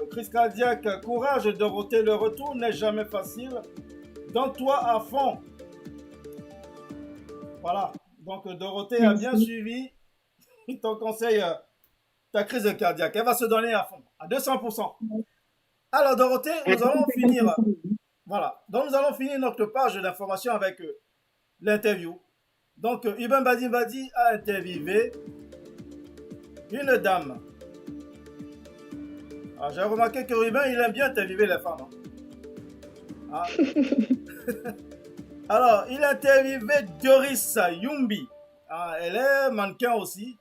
crise cardiaque, courage Dorothée, le retour n'est jamais facile. Donne-toi à fond. Voilà, donc Dorothée a bien suivi ton conseil, ta crise cardiaque. Elle va se donner à fond, à 200%. Alors Dorothée, nous allons finir. Voilà, donc nous allons finir notre page d'information avec l'interview. Donc Ibn Badim Badi a interviewé une dame. Alors, j'ai remarqué que Ruben, il aime bien interviewer les femmes. Hein. Ah. Alors, il a interviewé Doris Yumbi. Ah, elle est mannequin aussi,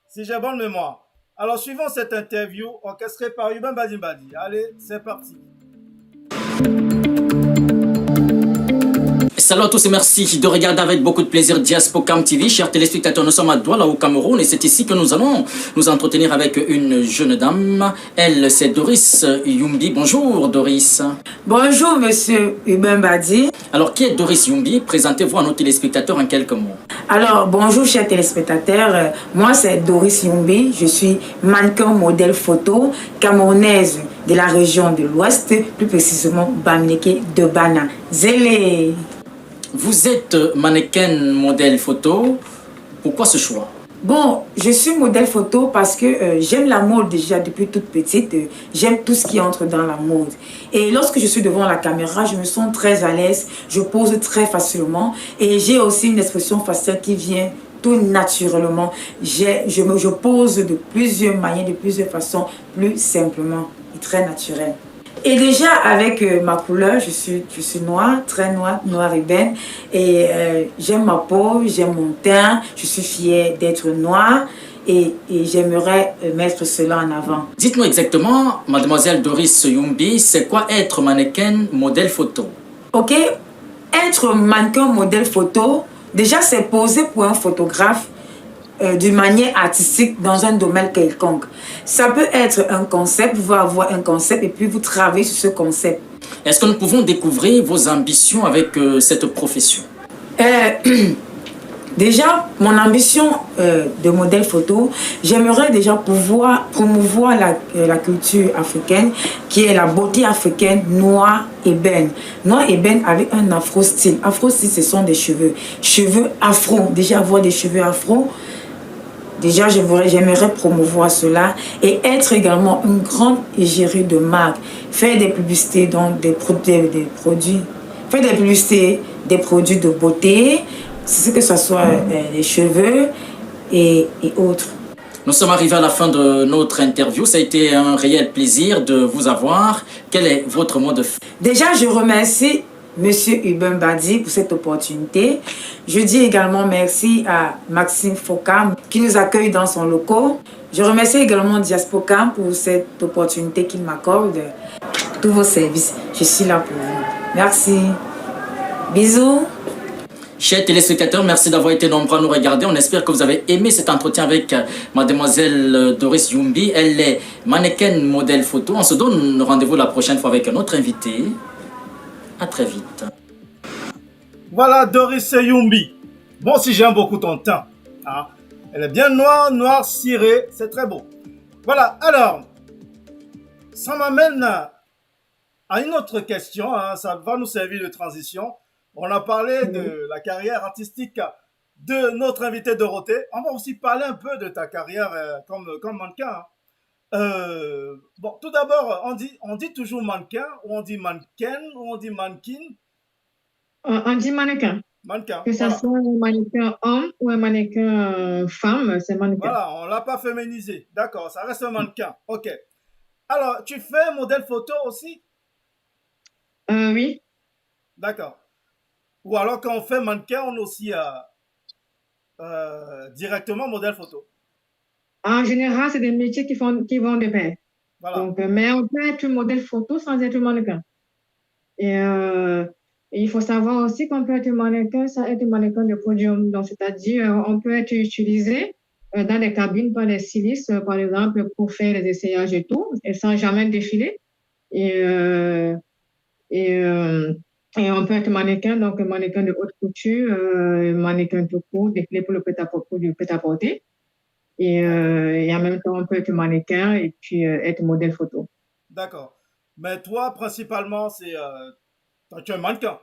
si j'ai bonne mémoire. Alors, suivons cette interview orchestrée par Ibn Badim Badi. Allez, c'est parti. Salut à tous et merci de regarder avec beaucoup de plaisir Diaspocam TV. Chers téléspectateurs, nous sommes à Douala au Cameroun et c'est ici que nous allons nous entretenir avec une jeune dame. Elle, c'est Doris Yumbi. Bonjour Doris. Bonjour Monsieur Ibn Badi. Alors, qui est Doris Yumbi? Présentez-vous à nos téléspectateurs en quelques mots. Alors, bonjour chers téléspectateurs. Moi, c'est Doris Yumbi. Je suis mannequin modèle photo camerounaise de la région de l'Ouest, plus précisément Bamileke de Bana. Zélé. Vous êtes mannequin modèle photo. Pourquoi ce choix? Bon, je suis modèle photo parce que j'aime la mode déjà depuis toute petite. J'aime tout ce qui entre dans la mode. Et lorsque je suis devant la caméra, je me sens très à l'aise. Je pose très facilement. Et j'ai aussi une expression faciale qui vient tout naturellement. Je pose de plusieurs manières, de plusieurs façons, plus simplement et très naturel. Et déjà avec ma couleur, je suis noire, très noire, noire ébène. Et j'aime ma peau, j'aime mon teint, je suis fière d'être noire et j'aimerais mettre cela en avant. Dites-nous exactement, mademoiselle Doris Yumbi, c'est quoi être mannequin modèle photo? Ok, être mannequin modèle photo, déjà c'est poser pour un photographe d'une manière artistique dans un domaine quelconque. Ça peut être un concept, vous pouvez avoir un concept et puis vous travaillez sur ce concept. Est-ce que nous pouvons découvrir vos ambitions avec cette profession? Déjà, mon ambition de modèle photo, j'aimerais déjà pouvoir promouvoir la culture africaine, qui est la beauté africaine noire ébène. Noire ébène avec un afro-style. Afro-style, ce sont des cheveux. Cheveux afro. Déjà, avoir des cheveux afro. Déjà, j'aimerais promouvoir cela et être également une grande égérie de marque. Faire des publicités, donc des produits. Faire des publicités, des produits de beauté, que ce soit les cheveux et autres. Nous sommes arrivés à la fin de notre interview. Ça a été un réel plaisir de vous avoir. Quel est votre mot de fin? Déjà, je remercie Monsieur Ibn Badi pour cette opportunité. Je dis également merci à Maxime Fokam qui nous accueille dans son local. Je remercie également Diaspocam pour cette opportunité qu'il m'accorde. Tous vos services, je suis là pour vous. Merci. Bisous. Chers téléspectateurs, merci d'avoir été nombreux à nous regarder. On espère que vous avez aimé cet entretien avec mademoiselle Doris Yumbi. Elle est mannequin modèle photo. On se donne rendez-vous la prochaine fois avec un autre invité. À très vite. Voilà Doris Yumbi. Bon, si j'aime beaucoup ton teint. Hein. Elle est bien noire, noire cirée. C'est très beau. Voilà, alors, ça m'amène à une autre question. Hein. Ça va nous servir de transition. On a parlé de la carrière artistique de notre invité Dorothée. On va aussi parler un peu de ta carrière comme mannequin. Hein. Bon, tout d'abord, on dit toujours mannequin, ou on dit mannequin, ou on dit mannequin. On dit mannequin. Mannequin, Que ça voilà. soit un mannequin homme ou un mannequin femme, c'est mannequin. Voilà, on l'a pas féminisé. D'accord, ça reste un mannequin. Ok. Alors, tu fais modèle photo aussi? Oui. D'accord. Ou alors, quand on fait mannequin, on est aussi directement modèle photo. En général, c'est des métiers qui vont de pair. Voilà. Donc, mais on peut être modèle photo sans être mannequin. Et, et il faut savoir aussi qu'on peut être mannequin sans être mannequin de podium. Donc, c'est-à-dire, on peut être utilisé dans des cabines par les stylistes, par exemple, pour faire les essayages et tout, et sans jamais défiler. Et, et, euh, et on peut être mannequin, donc mannequin de haute couture, mannequin tout court, défilé pour le prêt-à-porter. D'accord. Et en même temps, on peut être mannequin et puis être modèle photo. D'accord. Mais toi, principalement, tu es un mannequin.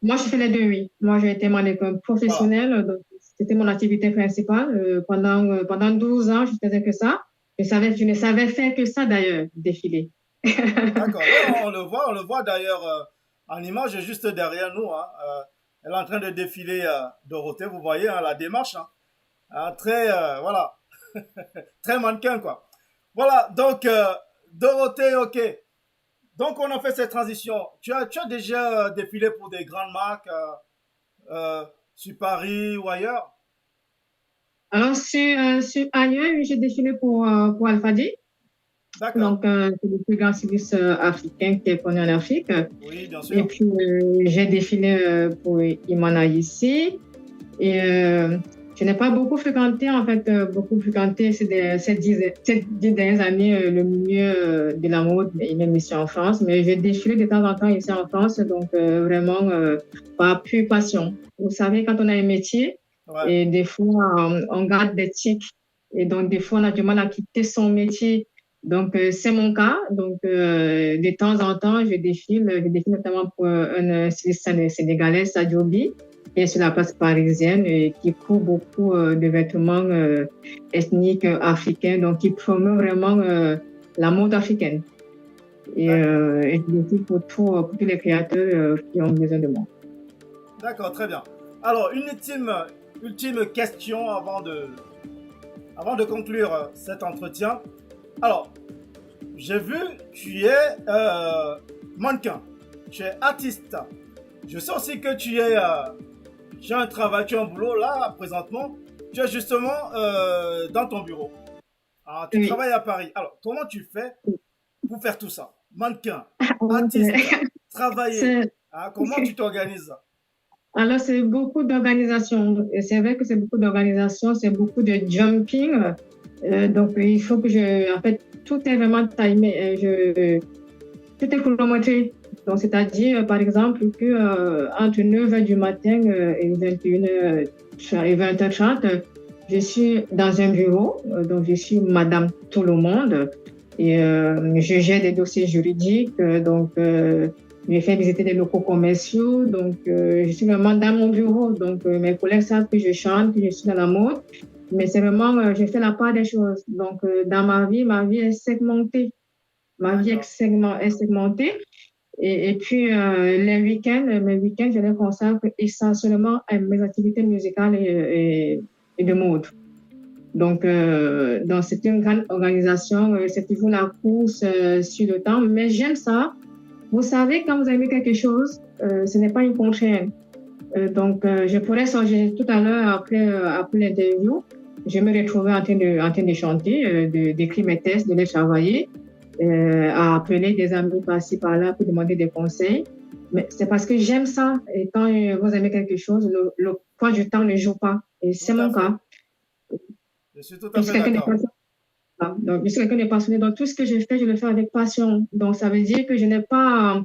Moi, je fais les deux, oui. Moi, j'ai été mannequin Voilà. professionnel, donc c'était mon activité principale. Pendant 12 ans, je faisais que ça. Je ne savais faire que ça d'ailleurs, défiler. D'accord. Oui, on le voit d'ailleurs en image juste derrière nous, hein. Elle est en train de défiler Dorothée, vous voyez hein, la démarche. Hein. Très, voilà, très mannequin, quoi. Voilà, donc, Dorothée, ok. Donc, on a fait cette transition. Tu as déjà défilé pour des grandes marques sur Paris ou ailleurs? Alors, sur ailleurs, j'ai défilé pour Alphadi. D'accord. Donc, c'est le plus grand styliste africain qui est connu en Afrique. Oui, bien Et sûr. puis, j'ai défilé pour Imana ici. Et je n'ai pas beaucoup fréquenté, en fait, ces 10 dernières années, le milieu de la mode et même ici en France. Mais j'ai défilé de temps en temps ici en France, donc vraiment par pure passion. Vous savez, quand on a un métier, Ouais. et des fois, on garde des tics. Et donc, des fois, on a du mal à quitter son métier. Donc, c'est mon cas. Donc, de temps en temps, je défile notamment pour un styliste sénégalais, Sadio Bi, qui est sur la place parisienne et qui couvre beaucoup de vêtements ethniques africains, donc qui promeut vraiment la mode africaine. D'accord. Et je le dis pour tous les créateurs qui ont besoin de moi. D'accord, très bien. Alors, une ultime question avant de conclure cet entretien. Alors, j'ai vu, tu es mannequin, tu es artiste. Je sais aussi que tu as un travail, tu as un boulot là, présentement. Tu es justement dans ton bureau. Alors, tu Oui. travailles à Paris. Alors, comment tu fais pour faire tout ça? Mannequin, Alors, artiste, travailler. c'est- Hein, comment tu t'organises? alors, c'est beaucoup d'organisation. Et c'est vrai que c'est beaucoup d'organisation, c'est beaucoup de jumping. Donc, il faut en fait, tout est vraiment timé. Tout est chronométré. Donc, c'est-à-dire, par exemple, que entre 9h du matin et 21h et 20h30, je suis dans un bureau. Donc, je suis Madame Tout le Monde. Et je gère des dossiers juridiques. Je fais visiter des locaux commerciaux. Donc, je suis vraiment dans mon bureau. Donc, mes collègues savent que je chante, que je suis dans la mode. Mais c'est vraiment, je fais la part des choses. Donc, dans ma vie est segmentée. Ma vie D'accord. est segmentée. Et puis, mes week-ends, je les consacre essentiellement à mes activités musicales et de mode. Donc, c'est une grande organisation. C'est toujours la course sur le temps. Mais j'aime ça. Vous savez, quand vous aimez quelque chose, ce n'est pas une contrainte. Je pourrais changer tout à l'heure après l'interview. Je me retrouvais en train de chanter, d'écrire mes textes, de les travailler, à appeler des amis par-ci par-là pour demander des conseils. Mais c'est parce que j'aime ça. Et quand vous aimez quelque chose, le poids du temps ne joue pas. Et c'est Tout à mon fait. cas. Je suis tout Je à suis fait quelqu'un de d'accord. passionné. Donc, je suis quelqu'un de passionné. Donc, tout ce que je fais, je le fais avec passion. Donc, ça veut dire que je n'ai pas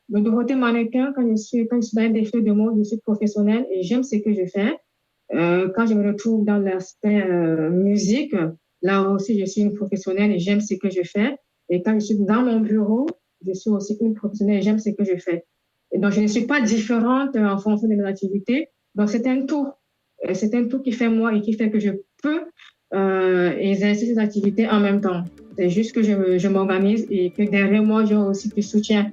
le Dorothée mannequin. Quand je suis dans un défi de mode, je suis professionnelle et j'aime ce que je fais. Quand je me retrouve dans l'aspect musique, là aussi, je suis une professionnelle et j'aime ce que je fais. Et quand je suis dans mon bureau, je suis aussi une professionnelle et j'aime ce que je fais. Et donc, je ne suis pas différente en fonction de mes activités. Donc, c'est un tout. C'est un tout qui fait moi et qui fait que je peux exercer ces activités en même temps. C'est juste que je m'organise et que derrière moi, j'ai aussi du soutien.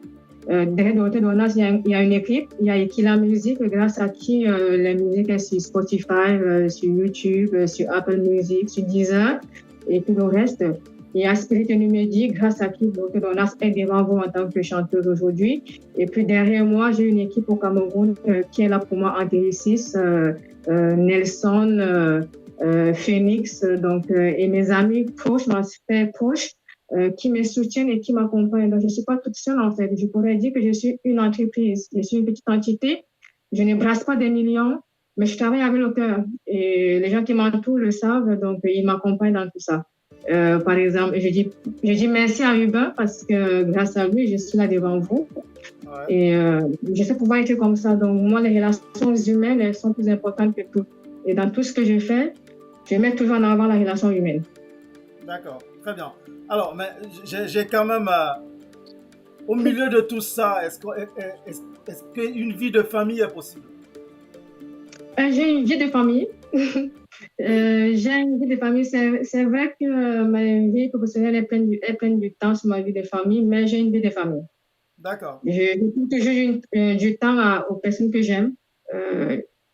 derrière Dorothée Donas, il y a une équipe, il y a Equila Music, grâce à qui la musique est sur Spotify, sur YouTube, sur Apple Music, sur Deezer et tout le reste. Il y a Spirit Numedi, grâce à qui Dorothée Donas est devant vous en tant que chanteuse aujourd'hui. Et puis derrière moi, j'ai une équipe au Cameroun qui est là pour moi en TI6, Nelson, Phoenix, donc, et mes amis proches, ma sphère proche, qui me soutiennent et qui m'accompagnent. Donc, je ne suis pas toute seule, en fait. Je pourrais dire que je suis une entreprise. Je suis une petite entité. Je ne brasse pas des millions, mais je travaille avec le cœur. Et les gens qui m'entourent le savent, donc ils m'accompagnent dans tout ça. Par exemple, je dis merci à Uber parce que grâce à lui, je suis là devant vous. Ouais. Et je sais pouvoir être comme ça. Donc, moi, les relations humaines, elles sont plus importantes que tout. Et dans tout ce que je fais, je mets toujours en avant la relation humaine. D'accord, très bien. Alors, mais j'ai quand même, au milieu de tout ça, est-ce qu'une vie de famille est possible? J'ai une vie de famille. J'ai une vie de famille. C'est vrai que ma vie professionnelle est pleine du temps sur ma vie de famille, mais j'ai une vie de famille. D'accord. Je trouve toujours du temps aux personnes que j'aime.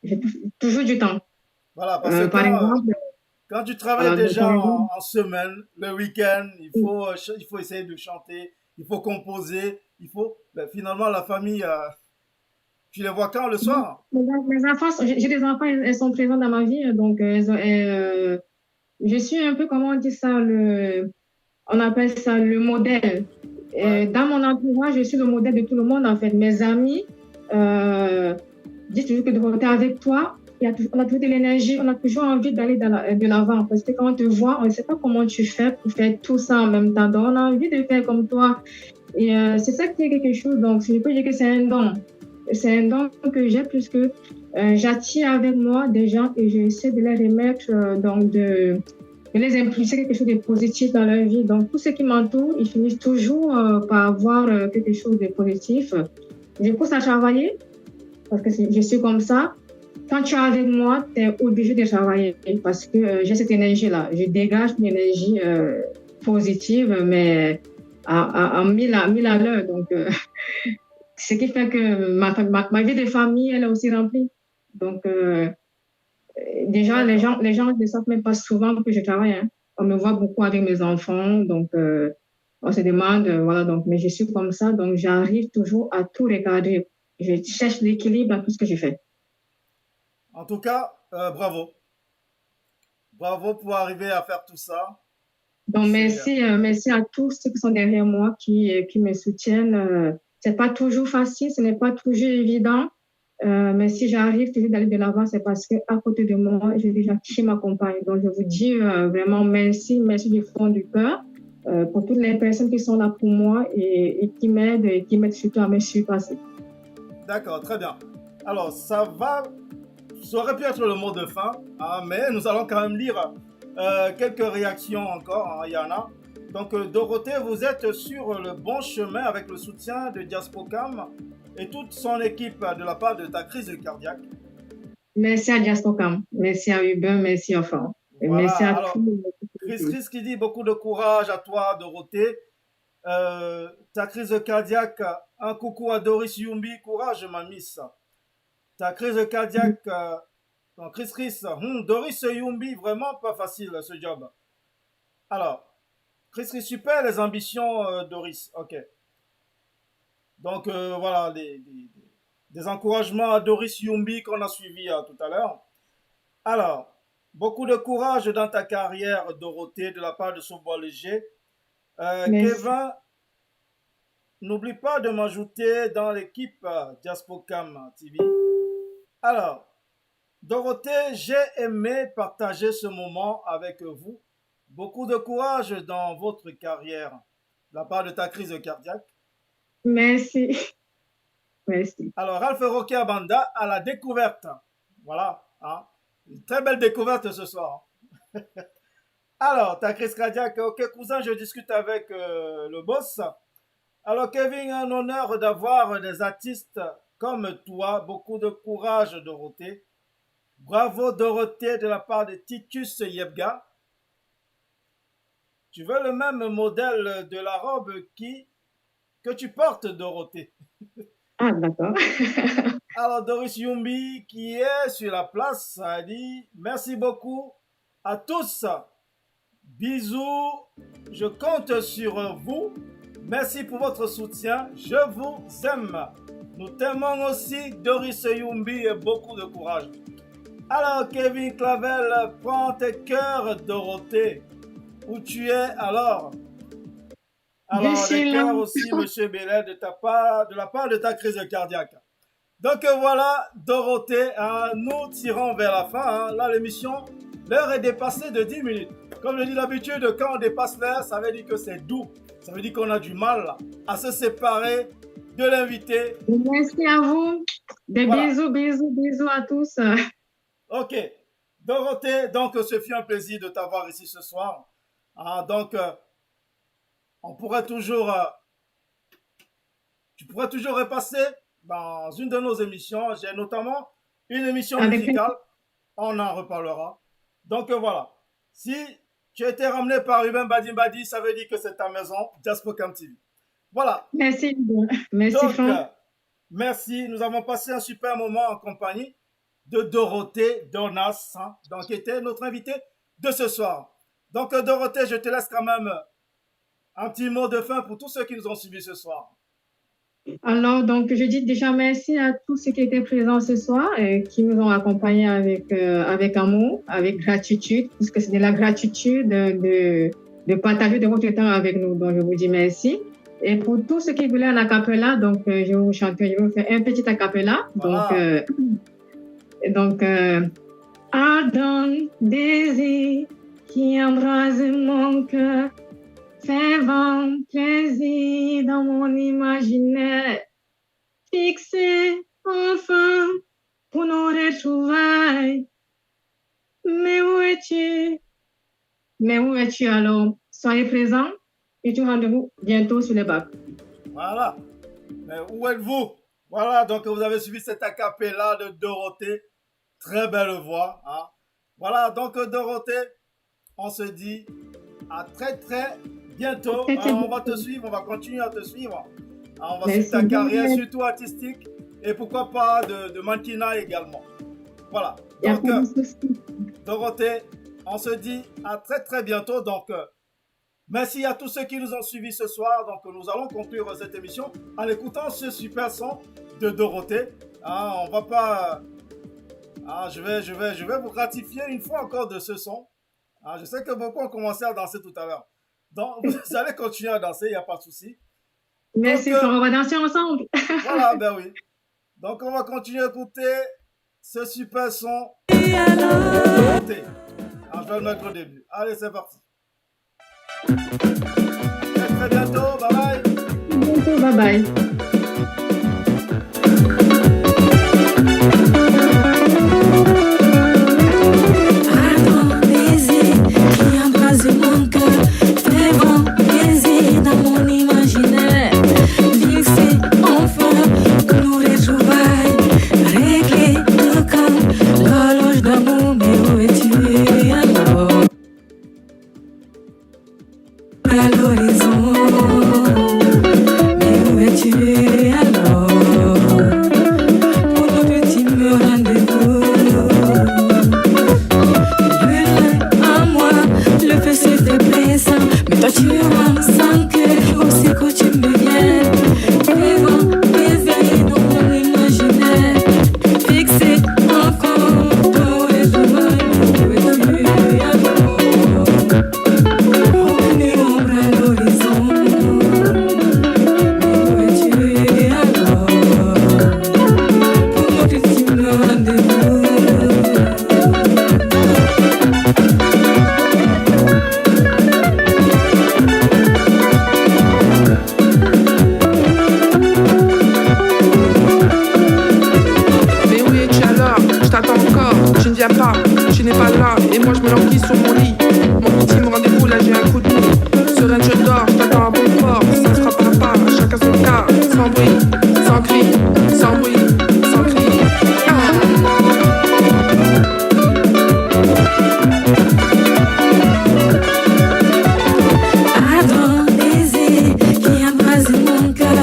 J'ai toujours du temps. Voilà, parce que Par exemple, quand tu travailles voilà, déjà par exemple, en semaine, le week-end, il faut essayer de chanter, il faut composer, ben, finalement, la famille, tu les vois quand le soir? mes enfants, j'ai des enfants, elles sont présentes dans ma vie, donc je suis un peu, comment on dit ça, on appelle ça le modèle. Ouais. Dans mon entourage, je suis le modèle de tout le monde, en fait. Mes amis disent toujours que de avec toi, on a toujours de l'énergie, on a toujours envie d'aller de l'avant. Parce que quand on te voit, on ne sait pas comment tu fais pour faire tout ça en même temps. Donc, on a envie de faire comme toi. Et c'est ça qui est quelque chose. Donc, je peux dire que c'est un don. C'est un don que j'ai puisque j'attire avec moi des gens et j'essaie de les remettre, donc de les impulser quelque chose de positif dans leur vie. Donc, tous ceux qui m'entourent, ils finissent toujours par avoir quelque chose de positif. Je pousse à travailler parce que je suis comme ça. Quand tu es avec moi, tu es obligé de travailler parce que j'ai cette énergie-là. Je dégage une énergie positive, mais à 1000 à l'heure. Donc, ce qui fait que ma vie de famille, elle est aussi remplie. Donc, déjà, les gens ne savent même pas souvent que je travaille. Hein. On me voit beaucoup avec mes enfants, donc on se demande, voilà, donc, mais je suis comme ça, donc j'arrive toujours à tout regarder. Je cherche l'équilibre dans tout ce que je fais. En tout cas, bravo. Bravo pour arriver à faire tout ça. Donc, C'est, merci à tous ceux qui sont derrière moi, qui me soutiennent. C'est pas toujours facile, ce n'est pas toujours évident. Mais si j'arrive toujours d'aller de l'avant, c'est parce que à côté de moi, j'ai déjà qui m'accompagne. Donc, je vous dis vraiment merci du fond du cœur pour toutes les personnes qui sont là pour moi et qui m'aident surtout à me surpasser. d'accord, très bien. Alors, ça aurait pu être le mot de fin, hein, mais nous allons quand même lire quelques réactions encore, hein, il y en a. Donc, Dorothée, vous êtes sur le bon chemin avec le soutien de Diaspocam et toute son équipe de la part de ta crise cardiaque. Merci à Diaspocam, merci à Uber, merci enfin. Et Voilà, merci à alors, Chris qui dit beaucoup de courage à toi, Dorothée. Ta crise cardiaque, un coucou à Doris Yumbi, courage, ma miss. Ta crise cardiaque, non, Chris, Doris Yumbi, vraiment pas facile ce job. Alors, Chris, super les ambitions, Doris, ok. Donc voilà, des encouragements à Doris Yumbi qu'on a suivi tout à l'heure. Alors, beaucoup de courage dans ta carrière, Dorothée, de la part de Saubois Léger. Merci. Kevin, n'oublie pas de m'ajouter dans l'équipe Diaspocam TV. Alors, Dorothée, j'ai aimé partager ce moment avec vous. Beaucoup de courage dans votre carrière, de la part de ta crise cardiaque. Merci. Merci. Alors, Ralph Roque Abanda à la découverte. Voilà, hein. Une très belle découverte ce soir. Alors, ta crise cardiaque, ok, cousin, je discute avec le boss. Alors, Kevin, un honneur d'avoir des artistes comme toi. Beaucoup de courage, Dorothée. Bravo, Dorothée, de la part de Titus Yebga. Tu veux le même modèle de la robe qui que tu portes, Dorothée. Ah, d'accord. Alors, Doris Yumbi, qui est sur la place, a dit merci beaucoup à tous. Bisous, je compte sur vous. Merci pour votre soutien. Je vous aime. Nous t'aimons aussi, Doris Yumbi, et beaucoup de courage. Alors, Kevin Clavel, prends tes cœurs, Dorothée. Où tu es alors? Alors, Je suis les là. cœurs aussi, Monsieur Bellet, de la part de ta crise cardiaque. Donc voilà, Dorothée, nous tirons vers la fin. Là, l'émission, l'heure est dépassée de 10 minutes. Comme je dis d'habitude, quand on dépasse l'heure, ça veut dire que c'est doux. Ça veut dire qu'on a du mal à se séparer de l'invité. Merci à vous. Des Voilà. bisous à tous. Ok. Dorothée, donc ce fut un plaisir de t'avoir ici ce soir. Donc, on pourrait toujours, tu pourrais toujours repasser dans une de nos émissions. J'ai notamment une émission Avec musicale. On en reparlera. Donc voilà. Si tu as été ramené par Ruben Badi, ça veut dire que c'est ta maison, Jaspocam TV. Voilà. Merci. Merci, Donc, Franck. merci. Nous avons passé un super moment en compagnie de Dorothée Donas, donc qui était notre invitée de ce soir. Donc, Dorothée, je te laisse quand même un petit mot de fin pour tous ceux qui nous ont suivis ce soir. Alors, donc, je dis déjà merci à tous ceux qui étaient présents ce soir et qui nous ont accompagnés avec amour, avec gratitude, puisque c'est de la gratitude de partager de votre temps avec nous. Donc, je vous dis merci. Et pour tous ceux qui voulaient un acapella, donc, je vais vous chanter, je vais vous faire un petit acapella. Voilà. Donc, ardent désir qui embrase mon cœur, fait vent plaisir dans mon imaginaire, fixé enfin pour nos retrouvailles. Mais où es-tu? Mais où es-tu alors? Soyez présents et tu rendez-vous bientôt sur les bacs. Voilà. Mais où êtes-vous? Voilà, donc vous avez suivi cet acapella de Dorothée. Très belle voix. Voilà, donc Dorothée, on se dit à très bientôt. On va te suivre, on va continuer à te suivre. On va suivre ta carrière, surtout artistique, et pourquoi pas de mannequinat également. Voilà. Donc, Dorothée, on se dit à très bientôt. Donc, merci à tous ceux qui nous ont suivis ce soir. Donc, nous allons conclure cette émission en écoutant ce super son de Dorothée. On va pas... je vais vous gratifier une fois encore de ce son. Je sais que beaucoup ont commencé à danser tout à l'heure. Donc, vous allez continuer à danser, il n'y a pas de souci. Merci, donc, on va danser ensemble. Voilà, ben oui. Donc, on va continuer à écouter ce super son. Je vais le mettre au début. Allez, c'est parti. À très bientôt, bye bye. Bientôt, bye bye. Mon cœur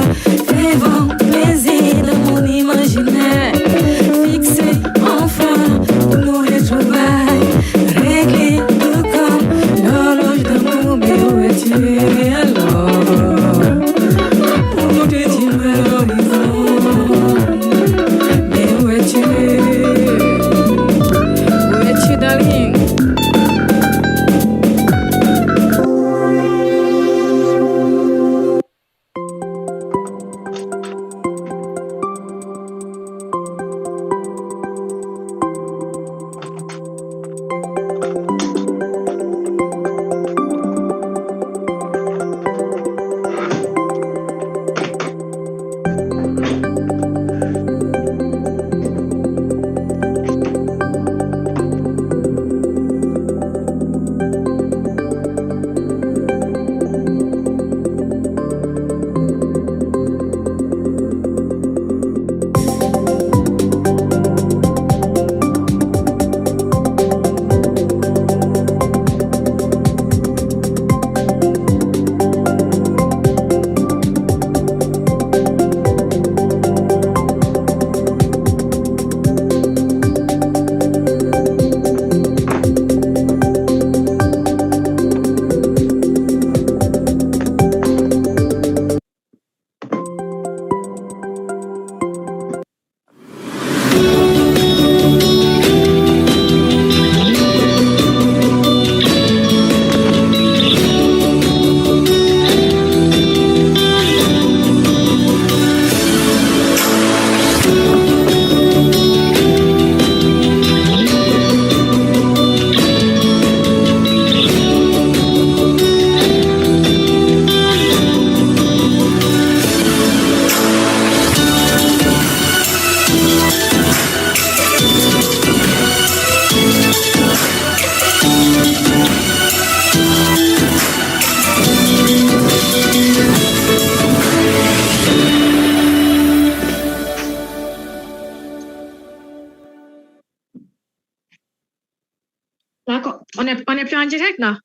On est plus en direct là?